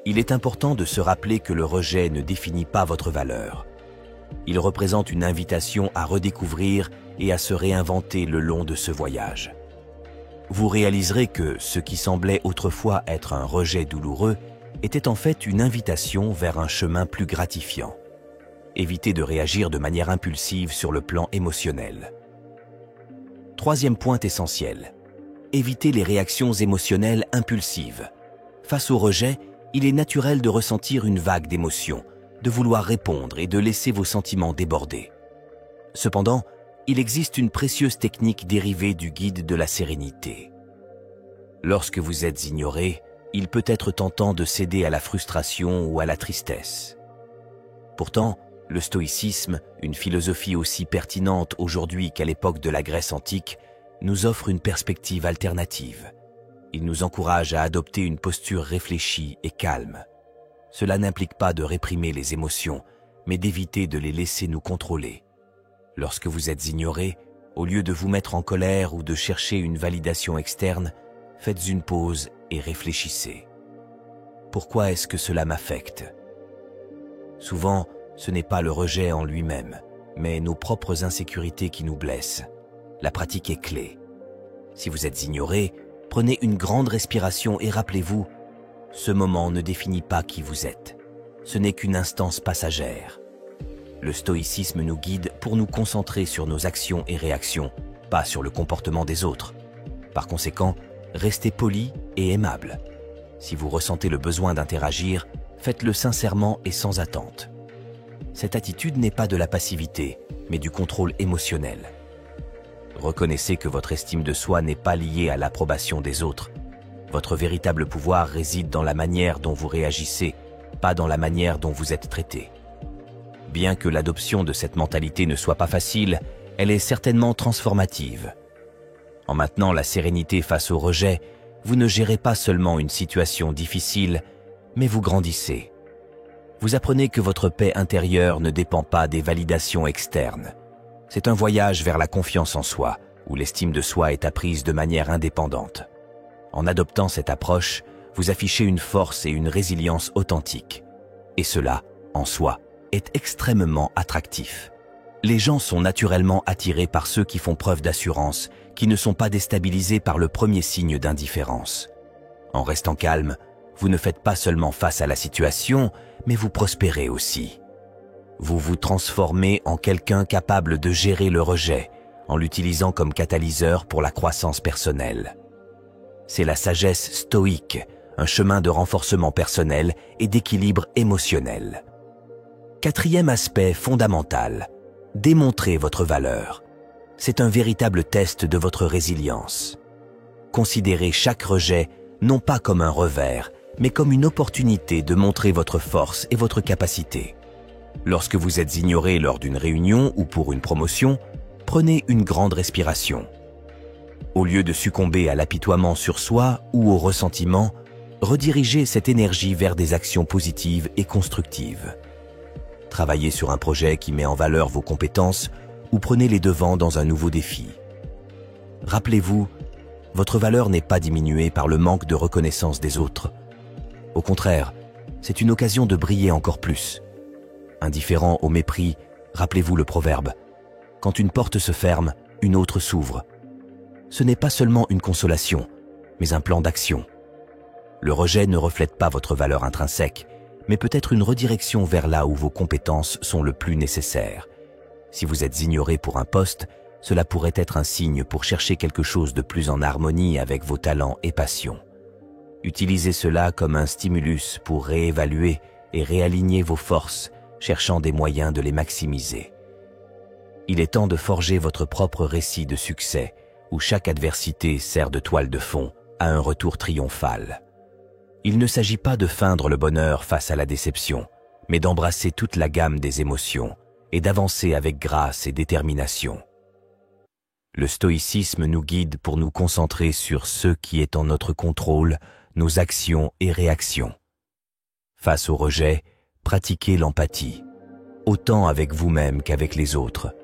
S1: Il est important de se rappeler que le rejet ne définit pas votre valeur. Il représente une invitation à redécouvrir et à se réinventer le long de ce voyage. Vous réaliserez que ce qui semblait autrefois être un rejet douloureux était en fait une invitation vers un chemin plus gratifiant. Évitez de réagir de manière impulsive sur le plan émotionnel. Troisième point essentiel. Évitez les réactions émotionnelles impulsives. Face au rejet, il est naturel de ressentir une vague d'émotions, de vouloir répondre et de laisser vos sentiments déborder. Cependant, il existe une précieuse technique dérivée du guide de la sérénité. Lorsque vous êtes ignoré, il peut être tentant de céder à la frustration ou à la tristesse. Pourtant, le stoïcisme, une philosophie aussi pertinente aujourd'hui qu'à l'époque de la Grèce antique, nous offre une perspective alternative. Il nous encourage à adopter une posture réfléchie et calme. Cela n'implique pas de réprimer les émotions, mais d'éviter de les laisser nous contrôler. Lorsque vous êtes ignoré, au lieu de vous mettre en colère ou de chercher une validation externe, faites une pause et réfléchissez. Pourquoi est-ce que cela m'affecte ? Souvent, ce n'est pas le rejet en lui-même, mais nos propres insécurités qui nous blessent. La pratique est clé. Si vous êtes ignoré, prenez une grande respiration et rappelez-vous, ce moment ne définit pas qui vous êtes. Ce n'est qu'une instance passagère. Le stoïcisme nous guide pour nous concentrer sur nos actions et réactions, pas sur le comportement des autres. Par conséquent, restez poli et aimable. Si vous ressentez le besoin d'interagir, faites-le sincèrement et sans attente. Cette attitude n'est pas de la passivité, mais du contrôle émotionnel. Reconnaissez que votre estime de soi n'est pas liée à l'approbation des autres. Votre véritable pouvoir réside dans la manière dont vous réagissez, pas dans la manière dont vous êtes traité. Bien que l'adoption de cette mentalité ne soit pas facile, elle est certainement transformative. En maintenant la sérénité face au rejet, vous ne gérez pas seulement une situation difficile, mais vous grandissez. Vous apprenez que votre paix intérieure ne dépend pas des validations externes. C'est un voyage vers la confiance en soi, où l'estime de soi est apprise de manière indépendante. En adoptant cette approche, vous affichez une force et une résilience authentiques. Et cela, en soi, est extrêmement attractif. Les gens sont naturellement attirés par ceux qui font preuve d'assurance, qui ne sont pas déstabilisés par le premier signe d'indifférence. En restant calme, vous ne faites pas seulement face à la situation, mais vous prospérez aussi. Vous vous transformez en quelqu'un capable de gérer le rejet, en l'utilisant comme catalyseur pour la croissance personnelle. C'est la sagesse stoïque, un chemin de renforcement personnel et d'équilibre émotionnel. Quatrième aspect fondamental, démontrez votre valeur. C'est un véritable test de votre résilience. Considérez chaque rejet non pas comme un revers, mais comme une opportunité de montrer votre force et votre capacité. Lorsque vous êtes ignoré lors d'une réunion ou pour une promotion, prenez une grande respiration. Au lieu de succomber à l'apitoiement sur soi ou au ressentiment, redirigez cette énergie vers des actions positives et constructives. Travaillez sur un projet qui met en valeur vos compétences ou prenez les devants dans un nouveau défi. Rappelez-vous, votre valeur n'est pas diminuée par le manque de reconnaissance des autres. Au contraire, c'est une occasion de briller encore plus. Indifférent au mépris, rappelez-vous le proverbe « Quand une porte se ferme, une autre s'ouvre ». Ce n'est pas seulement une consolation, mais un plan d'action. Le rejet ne reflète pas votre valeur intrinsèque, mais peut-être une redirection vers là où vos compétences sont le plus nécessaires. Si vous êtes ignoré pour un poste, cela pourrait être un signe pour chercher quelque chose de plus en harmonie avec vos talents et passions. Utilisez cela comme un stimulus pour réévaluer et réaligner vos forces, cherchant des moyens de les maximiser. Il est temps de forger votre propre récit de succès, où chaque adversité sert de toile de fond à un retour triomphal. Il ne s'agit pas de feindre le bonheur face à la déception, mais d'embrasser toute la gamme des émotions et d'avancer avec grâce et détermination. Le stoïcisme nous guide pour nous concentrer sur ce qui est en notre contrôle, nos actions et réactions. Face au rejet, pratiquez l'empathie, autant avec vous-même qu'avec les autres.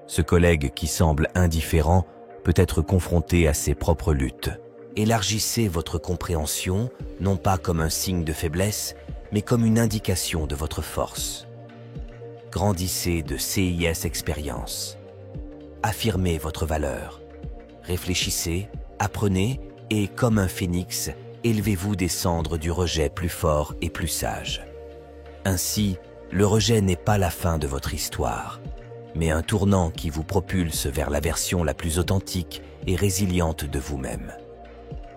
S1: Ce collègue qui semble indifférent peut être confronté à ses propres luttes. Élargissez votre compréhension, non pas comme un signe de faiblesse, mais comme une indication de votre force. Grandissez de CIS expérience. Affirmez votre valeur. Réfléchissez, apprenez et, comme un phénix, élevez-vous des cendres du rejet plus fort et plus sage. Ainsi, le rejet n'est pas la fin de votre histoire, mais un tournant qui vous propulse vers la version la plus authentique et résiliente de vous-même.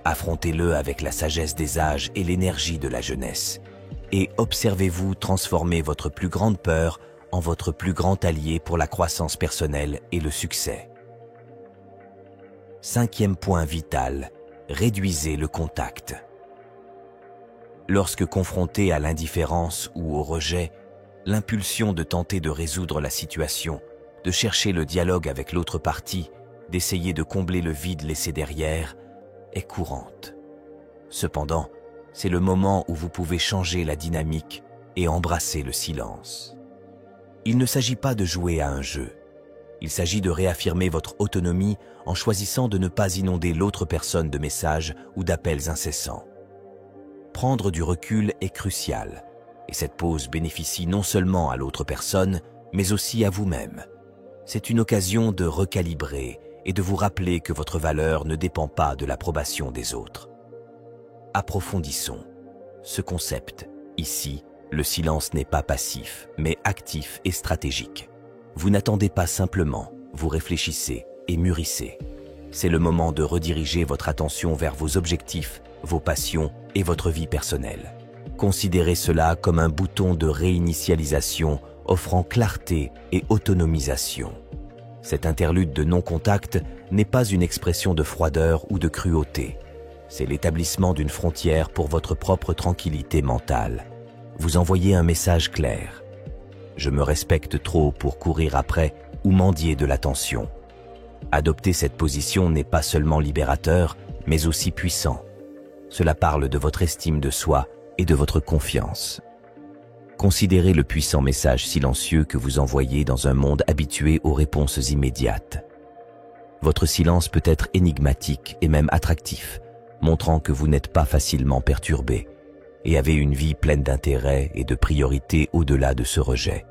S1: Affrontez-le avec la sagesse des âges et l'énergie de la jeunesse, et observez-vous transformer votre plus grande peur en votre plus grand allié pour la croissance personnelle et le succès. 5e point vital, réduisez le contact. Lorsque confronté à l'indifférence ou au rejet, l'impulsion de tenter de résoudre la situation, de chercher le dialogue avec l'autre partie, d'essayer de combler le vide laissé derrière, est courante. Cependant, c'est le moment où vous pouvez changer la dynamique et embrasser le silence. Il ne s'agit pas de jouer à un jeu. Il s'agit de réaffirmer votre autonomie en choisissant de ne pas inonder l'autre personne de messages ou d'appels incessants. Prendre du recul est crucial, et cette pause bénéficie non seulement à l'autre personne, mais aussi à vous-même. C'est une occasion de recalibrer et de vous rappeler que votre valeur ne dépend pas de l'approbation des autres. Approfondissons ce concept. Ici, le silence n'est pas passif, mais actif et stratégique. Vous n'attendez pas simplement, vous réfléchissez et mûrissez. C'est le moment de rediriger votre attention vers vos objectifs, vos passions et votre vie personnelle. Considérez cela comme un bouton de réinitialisation offrant clarté et autonomisation. Cette interlude de non-contact n'est pas une expression de froideur ou de cruauté. C'est l'établissement d'une frontière pour votre propre tranquillité mentale. Vous envoyez un message clair. Je me respecte trop pour courir après ou mendier de l'attention. Adopter cette position n'est pas seulement libérateur, mais aussi puissant. Cela parle de votre estime de soi et de votre confiance. Considérez le puissant message silencieux que vous envoyez dans un monde habitué aux réponses immédiates. Votre silence peut être énigmatique et même attractif, montrant que vous n'êtes pas facilement perturbé et avez une vie pleine d'intérêt et de priorités au-delà de ce rejet.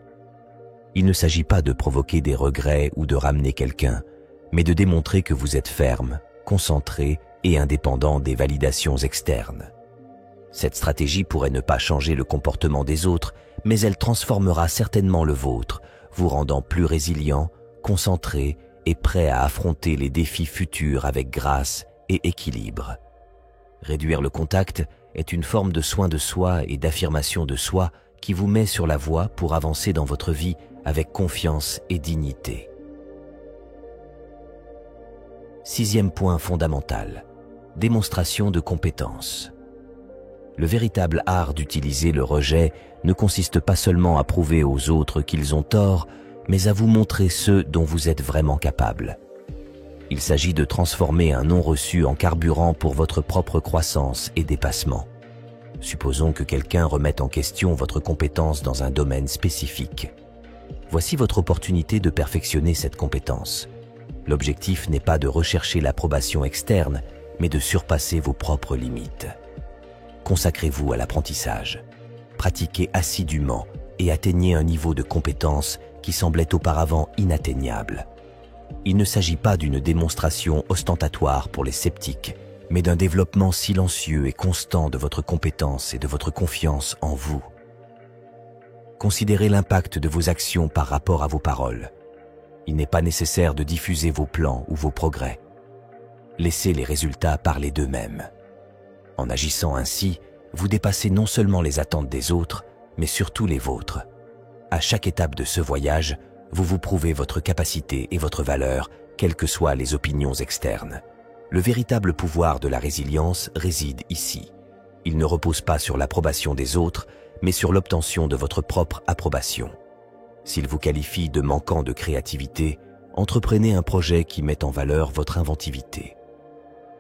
S1: Il ne s'agit pas de provoquer des regrets ou de ramener quelqu'un, mais de démontrer que vous êtes ferme, concentré et indépendant des validations externes. Cette stratégie pourrait ne pas changer le comportement des autres, mais elle transformera certainement le vôtre, vous rendant plus résilient, concentré et prêt à affronter les défis futurs avec grâce et équilibre. Réduire le contact est une forme de soin de soi et d'affirmation de soi qui vous met sur la voie pour avancer dans votre vie avec confiance et dignité. 6e point fondamental, démonstration de compétence. Le véritable art d'utiliser le rejet ne consiste pas seulement à prouver aux autres qu'ils ont tort, mais à vous montrer ce dont vous êtes vraiment capable. Il s'agit de transformer un non reçu en carburant pour votre propre croissance et dépassement. Supposons que quelqu'un remette en question votre compétence dans un domaine spécifique. Voici votre opportunité de perfectionner cette compétence. L'objectif n'est pas de rechercher l'approbation externe, mais de surpasser vos propres limites. Consacrez-vous à l'apprentissage. Pratiquez assidûment et atteignez un niveau de compétence qui semblait auparavant inatteignable. Il ne s'agit pas d'une démonstration ostentatoire pour les sceptiques, mais d'un développement silencieux et constant de votre compétence et de votre confiance en vous. Considérez l'impact de vos actions par rapport à vos paroles. Il n'est pas nécessaire de diffuser vos plans ou vos progrès. Laissez les résultats parler d'eux-mêmes. En agissant ainsi, vous dépassez non seulement les attentes des autres, mais surtout les vôtres. À chaque étape de ce voyage, vous vous prouvez votre capacité et votre valeur, quelles que soient les opinions externes. Le véritable pouvoir de la résilience réside ici. Il ne repose pas sur l'approbation des autres, mais sur l'obtention de votre propre approbation. S'il vous qualifie de manquant de créativité, entreprenez un projet qui met en valeur votre inventivité.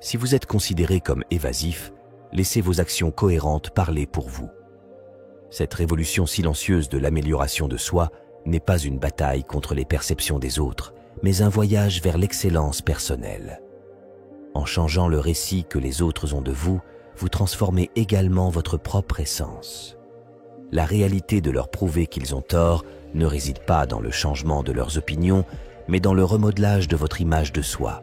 S1: Si vous êtes considéré comme évasif, laissez vos actions cohérentes parler pour vous. Cette révolution silencieuse de l'amélioration de soi n'est pas une bataille contre les perceptions des autres, mais un voyage vers l'excellence personnelle. En changeant le récit que les autres ont de vous, vous transformez également votre propre essence. La réalité de leur prouver qu'ils ont tort ne réside pas dans le changement de leurs opinions, mais dans le remodelage de votre image de soi.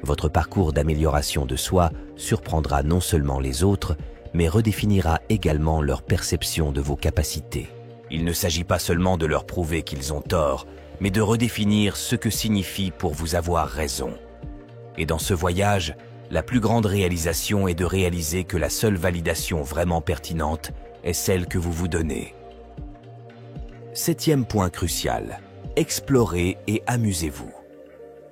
S1: Votre parcours d'amélioration de soi surprendra non seulement les autres, mais redéfinira également leur perception de vos capacités. Il ne s'agit pas seulement de leur prouver qu'ils ont tort, mais de redéfinir ce que signifie pour vous avoir raison. Et dans ce voyage, la plus grande réalisation est de réaliser que la seule validation vraiment pertinente est celle que vous vous donnez. 7e point crucial, explorez et amusez-vous.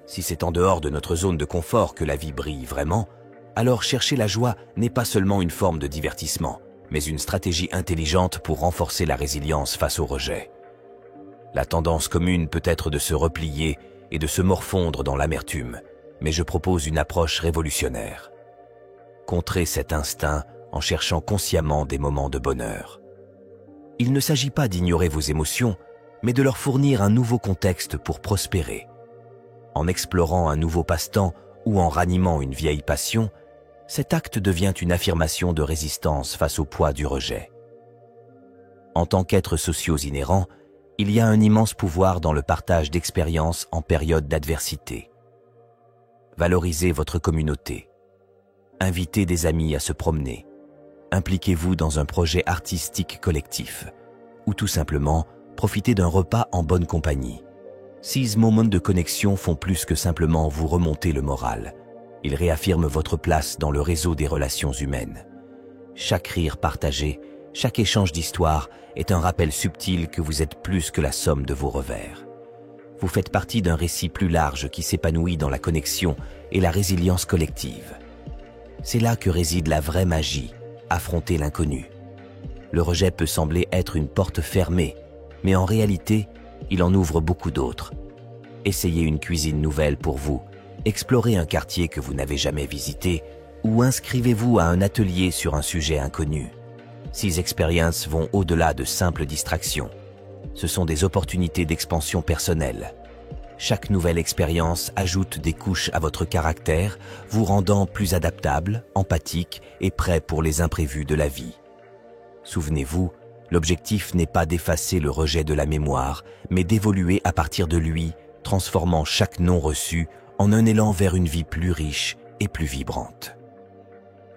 S1: Si c'est en dehors de notre zone de confort que la vie brille vraiment, alors chercher la joie n'est pas seulement une forme de divertissement, mais une stratégie intelligente pour renforcer la résilience face au rejet. La tendance commune peut être de se replier et de se morfondre dans l'amertume, mais je propose une approche révolutionnaire. Contrez cet instinct en cherchant consciemment des moments de bonheur. Il ne s'agit pas d'ignorer vos émotions, mais de leur fournir un nouveau contexte pour prospérer. En explorant un nouveau passe-temps ou en ranimant une vieille passion, cet acte devient une affirmation de résistance face au poids du rejet. En tant qu'êtres sociaux inhérents, il y a un immense pouvoir dans le partage d'expériences en période d'adversité. Valorisez votre communauté. Invitez des amis à se promener. Impliquez-vous dans un projet artistique collectif. Ou tout simplement, profitez d'un repas en bonne compagnie. Ces moments de connexion font plus que simplement vous remonter le moral. Ils réaffirment votre place dans le réseau des relations humaines. Chaque rire partagé, chaque échange d'histoire est un rappel subtil que vous êtes plus que la somme de vos revers. Vous faites partie d'un récit plus large qui s'épanouit dans la connexion et la résilience collective. C'est là que réside la vraie magie, affronter l'inconnu. Le rejet peut sembler être une porte fermée, mais en réalité, il en ouvre beaucoup d'autres. Essayez une cuisine nouvelle pour vous, explorez un quartier que vous n'avez jamais visité ou inscrivez-vous à un atelier sur un sujet inconnu. Ces expériences vont au-delà de simples distractions. Ce sont des opportunités d'expansion personnelle. Chaque nouvelle expérience ajoute des couches à votre caractère, vous rendant plus adaptable, empathique et prêt pour les imprévus de la vie. Souvenez-vous, l'objectif n'est pas d'effacer le rejet de la mémoire, mais d'évoluer à partir de lui, transformant chaque non reçu en un élan vers une vie plus riche et plus vibrante.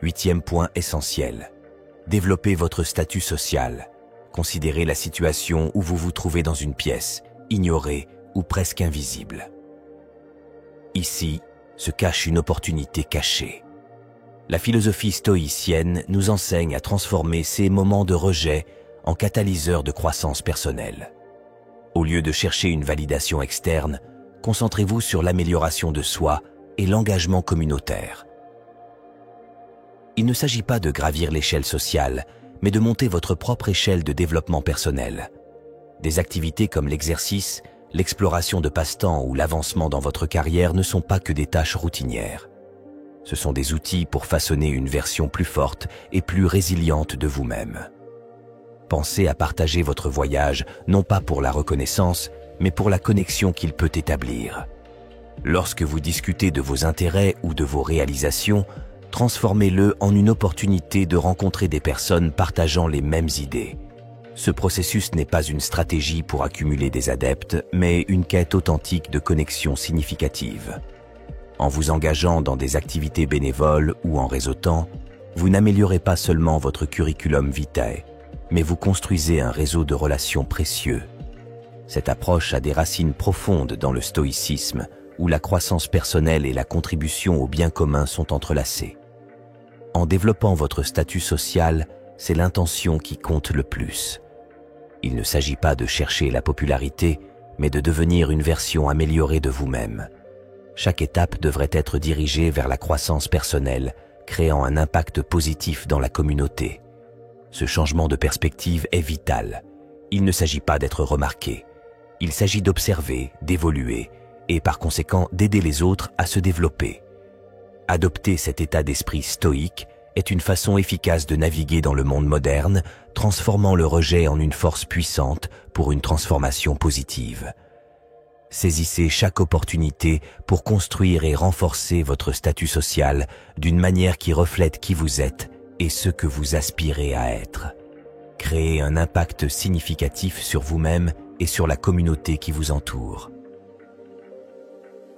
S1: 8e point essentiel. Développez votre statut social. Considérez la situation où vous vous trouvez dans une pièce, ignorée ou presque invisible. Ici se cache une opportunité cachée. La philosophie stoïcienne nous enseigne à transformer ces moments de rejet en catalyseurs de croissance personnelle. Au lieu de chercher une validation externe, concentrez-vous sur l'amélioration de soi et l'engagement communautaire. Il ne s'agit pas de gravir l'échelle sociale, mais de monter votre propre échelle de développement personnel. Des activités comme l'exercice, l'exploration de passe-temps ou l'avancement dans votre carrière ne sont pas que des tâches routinières. Ce sont des outils pour façonner une version plus forte et plus résiliente de vous-même. Pensez à partager votre voyage, non pas pour la reconnaissance, mais pour la connexion qu'il peut établir. Lorsque vous discutez de vos intérêts ou de vos réalisations, transformez-le en une opportunité de rencontrer des personnes partageant les mêmes idées. Ce processus n'est pas une stratégie pour accumuler des adeptes, mais une quête authentique de connexions significatives. En vous engageant dans des activités bénévoles ou en réseautant, vous n'améliorez pas seulement votre curriculum vitae, mais vous construisez un réseau de relations précieux. Cette approche a des racines profondes dans le stoïcisme, où la croissance personnelle et la contribution au bien commun sont entrelacées. En développant votre statut social, c'est l'intention qui compte le plus. Il ne s'agit pas de chercher la popularité, mais de devenir une version améliorée de vous-même. Chaque étape devrait être dirigée vers la croissance personnelle, créant un impact positif dans la communauté. Ce changement de perspective est vital. Il ne s'agit pas d'être remarqué. Il s'agit d'observer, d'évoluer et par conséquent d'aider les autres à se développer. Adopter cet état d'esprit stoïque est une façon efficace de naviguer dans le monde moderne, transformant le rejet en une force puissante pour une transformation positive. Saisissez chaque opportunité pour construire et renforcer votre statut social d'une manière qui reflète qui vous êtes et ce que vous aspirez à être. Créez un impact significatif sur vous-même et sur la communauté qui vous entoure.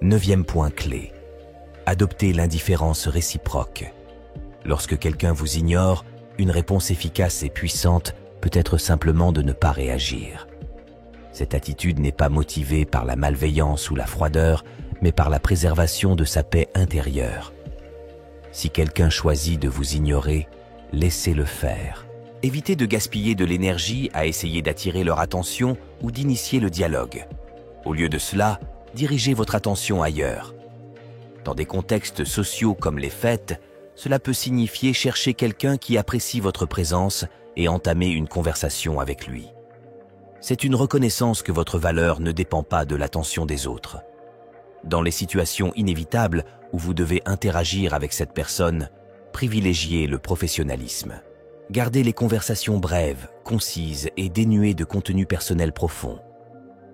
S1: 9e point clé. Adoptez l'indifférence réciproque. Lorsque quelqu'un vous ignore, une réponse efficace et puissante peut être simplement de ne pas réagir. Cette attitude n'est pas motivée par la malveillance ou la froideur, mais par la préservation de sa paix intérieure. Si quelqu'un choisit de vous ignorer, laissez-le faire. Évitez de gaspiller de l'énergie à essayer d'attirer leur attention ou d'initier le dialogue. Au lieu de cela, dirigez votre attention ailleurs. Dans des contextes sociaux comme les fêtes, cela peut signifier chercher quelqu'un qui apprécie votre présence et entamer une conversation avec lui. C'est une reconnaissance que votre valeur ne dépend pas de l'attention des autres. Dans les situations inévitables où vous devez interagir avec cette personne, privilégiez le professionnalisme. Gardez les conversations brèves, concises et dénuées de contenu personnel profond.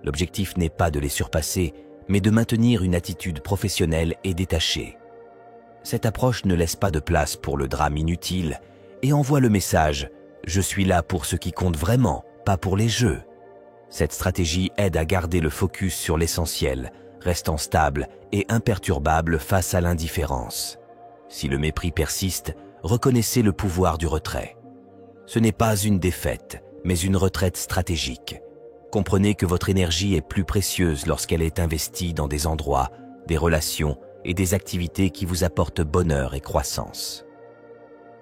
S1: L'objectif n'est pas de les surpasser, mais de maintenir une attitude professionnelle et détachée. Cette approche ne laisse pas de place pour le drame inutile et envoie le message « Je suis là pour ce qui compte vraiment, pas pour les jeux ». Cette stratégie aide à garder le focus sur l'essentiel, restant stable et imperturbable face à l'indifférence. Si le mépris persiste, reconnaissez le pouvoir du retrait. Ce n'est pas une défaite, mais une retraite stratégique. Comprenez que votre énergie est plus précieuse lorsqu'elle est investie dans des endroits, des relations et des activités qui vous apportent bonheur et croissance.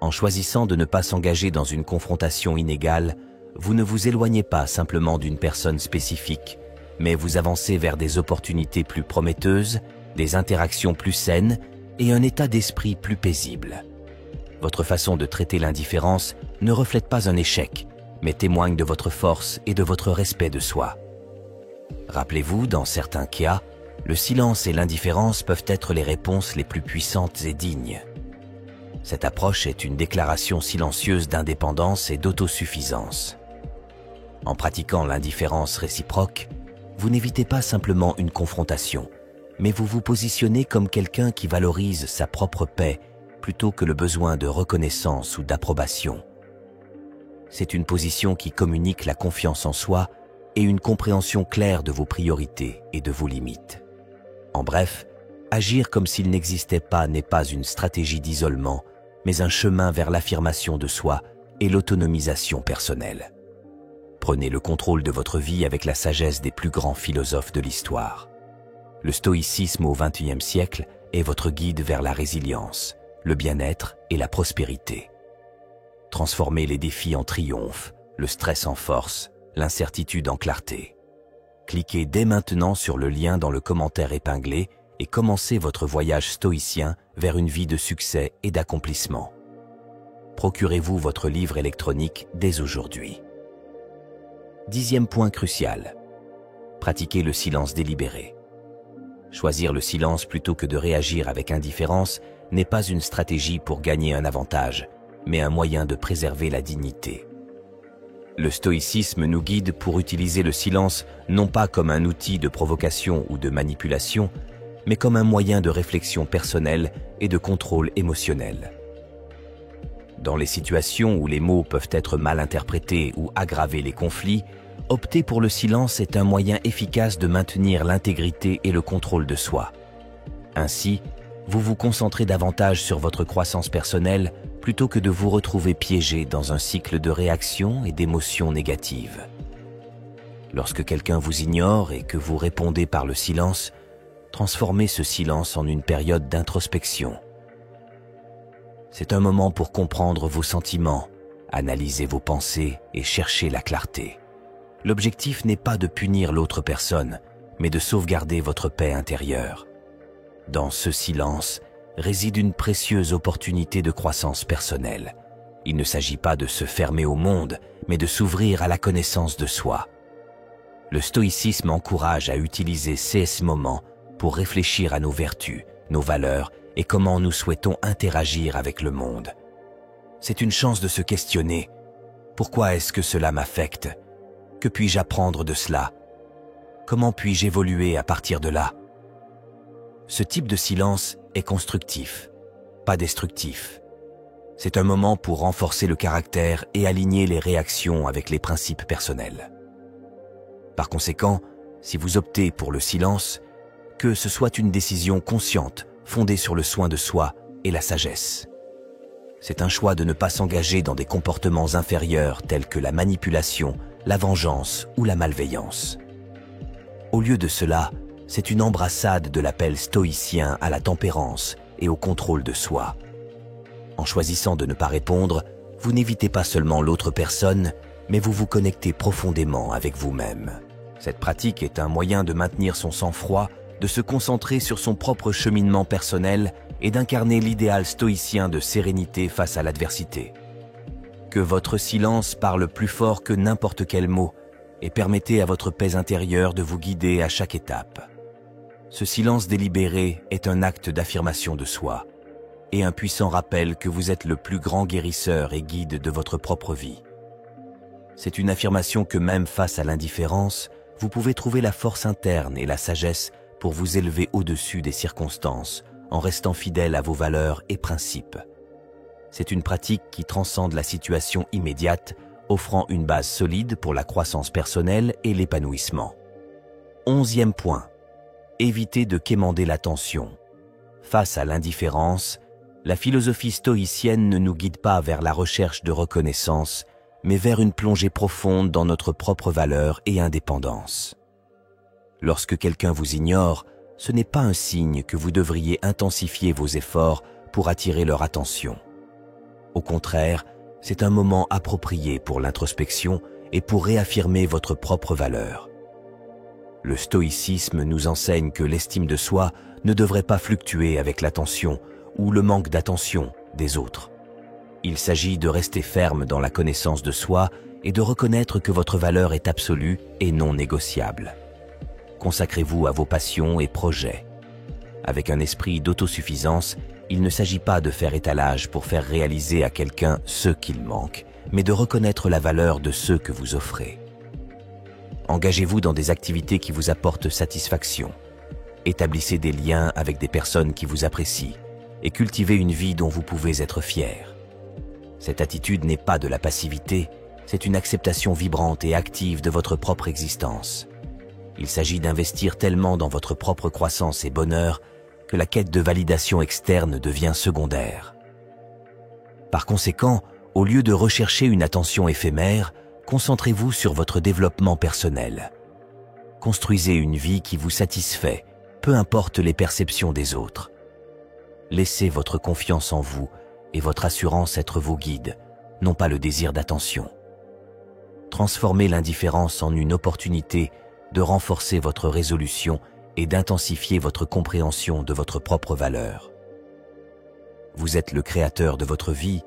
S1: En choisissant de ne pas s'engager dans une confrontation inégale, vous ne vous éloignez pas simplement d'une personne spécifique, mais vous avancez vers des opportunités plus prometteuses, des interactions plus saines et un état d'esprit plus paisible. Votre façon de traiter l'indifférence ne reflète pas un échec, mais témoigne de votre force et de votre respect de soi. Rappelez-vous, dans certains cas, le silence et l'indifférence peuvent être les réponses les plus puissantes et dignes. Cette approche est une déclaration silencieuse d'indépendance et d'autosuffisance. En pratiquant l'indifférence réciproque, vous n'évitez pas simplement une confrontation, mais vous vous positionnez comme quelqu'un qui valorise sa propre paix plutôt que le besoin de reconnaissance ou d'approbation. C'est une position qui communique la confiance en soi et une compréhension claire de vos priorités et de vos limites. En bref, agir comme s'il n'existait pas n'est pas une stratégie d'isolement, mais un chemin vers l'affirmation de soi et l'autonomisation personnelle. Prenez le contrôle de votre vie avec la sagesse des plus grands philosophes de l'histoire. Le stoïcisme au XXIe siècle est votre guide vers la résilience, le bien-être et la prospérité. Transformez les défis en triomphe, le stress en force, l'incertitude en clarté. Cliquez dès maintenant sur le lien dans le commentaire épinglé et commencez votre voyage stoïcien vers une vie de succès et d'accomplissement. Procurez-vous votre livre électronique dès aujourd'hui. 10e point crucial. Pratiquez le silence délibéré. Choisir le silence plutôt que de réagir avec indifférence n'est pas une stratégie pour gagner un avantage, mais un moyen de préserver la dignité. Le stoïcisme nous guide pour utiliser le silence non pas comme un outil de provocation ou de manipulation, mais comme un moyen de réflexion personnelle et de contrôle émotionnel. Dans les situations où les mots peuvent être mal interprétés ou aggraver les conflits, opter pour le silence est un moyen efficace de maintenir l'intégrité et le contrôle de soi. Ainsi, vous vous concentrez davantage sur votre croissance personnelle plutôt que de vous retrouver piégé dans un cycle de réactions et d'émotions négatives. Lorsque quelqu'un vous ignore et que vous répondez par le silence, transformez ce silence en une période d'introspection. C'est un moment pour comprendre vos sentiments, analyser vos pensées et chercher la clarté. L'objectif n'est pas de punir l'autre personne, mais de sauvegarder votre paix intérieure. Dans ce silence réside une précieuse opportunité de croissance personnelle. Il ne s'agit pas de se fermer au monde, mais de s'ouvrir à la connaissance de soi. Le stoïcisme encourage à utiliser ces moments pour réfléchir à nos vertus, nos valeurs et comment nous souhaitons interagir avec le monde. C'est une chance de se questionner. Pourquoi est-ce que cela m'affecte? Que puis-je apprendre de cela? Comment puis-je évoluer à partir de là? Ce type de silence est constructif, pas destructif. C'est un moment pour renforcer le caractère et aligner les réactions avec les principes personnels. Par conséquent, si vous optez pour le silence, que ce soit une décision consciente, fondée sur le soin de soi et la sagesse. C'est un choix de ne pas s'engager dans des comportements inférieurs tels que la manipulation, la vengeance ou la malveillance. Au lieu de cela, c'est une embrassade de l'appel stoïcien à la tempérance et au contrôle de soi. En choisissant de ne pas répondre, vous n'évitez pas seulement l'autre personne, mais vous vous connectez profondément avec vous-même. Cette pratique est un moyen de maintenir son sang-froid, de se concentrer sur son propre cheminement personnel et d'incarner l'idéal stoïcien de sérénité face à l'adversité. Que votre silence parle plus fort que n'importe quel mot et permettez à votre paix intérieure de vous guider à chaque étape. Ce silence délibéré est un acte d'affirmation de soi et un puissant rappel que vous êtes le plus grand guérisseur et guide de votre propre vie. C'est une affirmation que même face à l'indifférence, vous pouvez trouver la force interne et la sagesse pour vous élever au-dessus des circonstances, en restant fidèle à vos valeurs et principes. C'est une pratique qui transcende la situation immédiate, offrant une base solide pour la croissance personnelle et l'épanouissement. 11e point. Évitez de quémander l'attention. Face à l'indifférence, la philosophie stoïcienne ne nous guide pas vers la recherche de reconnaissance, mais vers une plongée profonde dans notre propre valeur et indépendance. Lorsque quelqu'un vous ignore, ce n'est pas un signe que vous devriez intensifier vos efforts pour attirer leur attention. Au contraire, c'est un moment approprié pour l'introspection et pour réaffirmer votre propre valeur. Le stoïcisme nous enseigne que l'estime de soi ne devrait pas fluctuer avec l'attention ou le manque d'attention des autres. Il s'agit de rester ferme dans la connaissance de soi et de reconnaître que votre valeur est absolue et non négociable. Consacrez-vous à vos passions et projets. Avec un esprit d'autosuffisance, il ne s'agit pas de faire étalage pour faire réaliser à quelqu'un ce qu'il manque, mais de reconnaître la valeur de ce que vous offrez. Engagez-vous dans des activités qui vous apportent satisfaction. Établissez des liens avec des personnes qui vous apprécient et cultivez une vie dont vous pouvez être fier. Cette attitude n'est pas de la passivité, c'est une acceptation vibrante et active de votre propre existence. Il s'agit d'investir tellement dans votre propre croissance et bonheur que la quête de validation externe devient secondaire. Par conséquent, au lieu de rechercher une attention éphémère, concentrez-vous sur votre développement personnel. Construisez une vie qui vous satisfait, peu importe les perceptions des autres. Laissez votre confiance en vous et votre assurance être vos guides, non pas le désir d'attention. Transformez l'indifférence en une opportunité de renforcer votre résolution et d'intensifier votre compréhension de votre propre valeur. Vous êtes le créateur de votre vie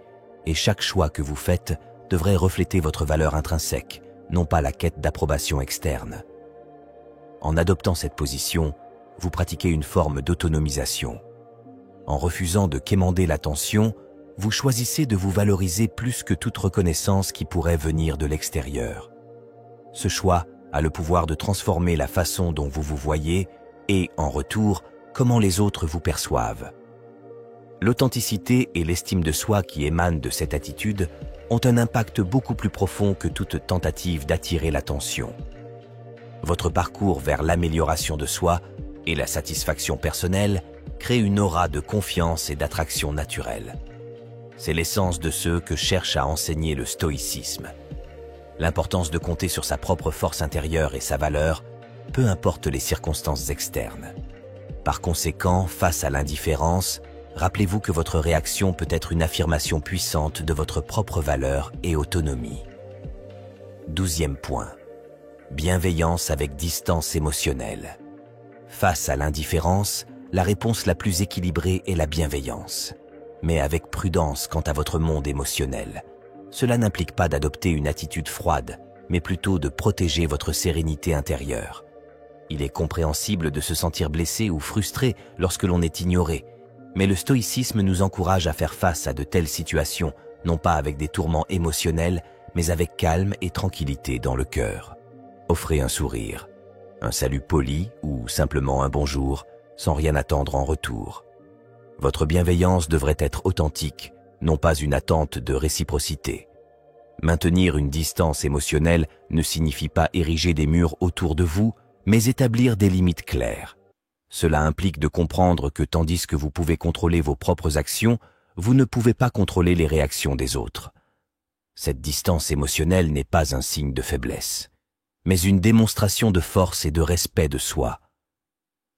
S1: et chaque choix que vous faites devrait refléter votre valeur intrinsèque, non pas la quête d'approbation externe. En adoptant cette position, vous pratiquez une forme d'autonomisation. En refusant de quémander l'attention, vous choisissez de vous valoriser plus que toute reconnaissance qui pourrait venir de l'extérieur. Ce choix a le pouvoir de transformer la façon dont vous vous voyez et, en retour, comment les autres vous perçoivent. L'authenticité et l'estime de soi qui émanent de cette attitude ont un impact beaucoup plus profond que toute tentative d'attirer l'attention. Votre parcours vers l'amélioration de soi et la satisfaction personnelle crée une aura de confiance et d'attraction naturelle. C'est l'essence de ce que cherche à enseigner le stoïcisme. L'importance de compter sur sa propre force intérieure et sa valeur, peu importe les circonstances externes. Par conséquent, face à l'indifférence, rappelez-vous que votre réaction peut être une affirmation puissante de votre propre valeur et autonomie. 12e point. Bienveillance avec distance émotionnelle. Face à l'indifférence, la réponse la plus équilibrée est la bienveillance, mais avec prudence quant à votre monde émotionnel. Cela n'implique pas d'adopter une attitude froide, mais plutôt de protéger votre sérénité intérieure. Il est compréhensible de se sentir blessé ou frustré lorsque l'on est ignoré, mais le stoïcisme nous encourage à faire face à de telles situations, non pas avec des tourments émotionnels, mais avec calme et tranquillité dans le cœur. Offrez un sourire, un salut poli ou simplement un bonjour, sans rien attendre en retour. Votre bienveillance devrait être authentique, non pas une attente de réciprocité. Maintenir une distance émotionnelle ne signifie pas ériger des murs autour de vous, mais établir des limites claires. Cela implique de comprendre que tandis que vous pouvez contrôler vos propres actions, vous ne pouvez pas contrôler les réactions des autres. Cette distance émotionnelle n'est pas un signe de faiblesse, mais une démonstration de force et de respect de soi.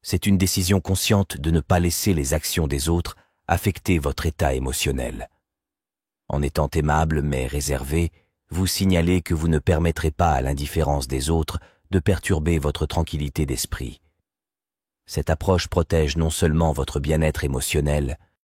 S1: C'est une décision consciente de ne pas laisser les actions des autres affecter votre état émotionnel. En étant aimable mais réservé, vous signalez que vous ne permettrez pas à l'indifférence des autres de perturber votre tranquillité d'esprit. Cette approche protège non seulement votre bien-être émotionnel,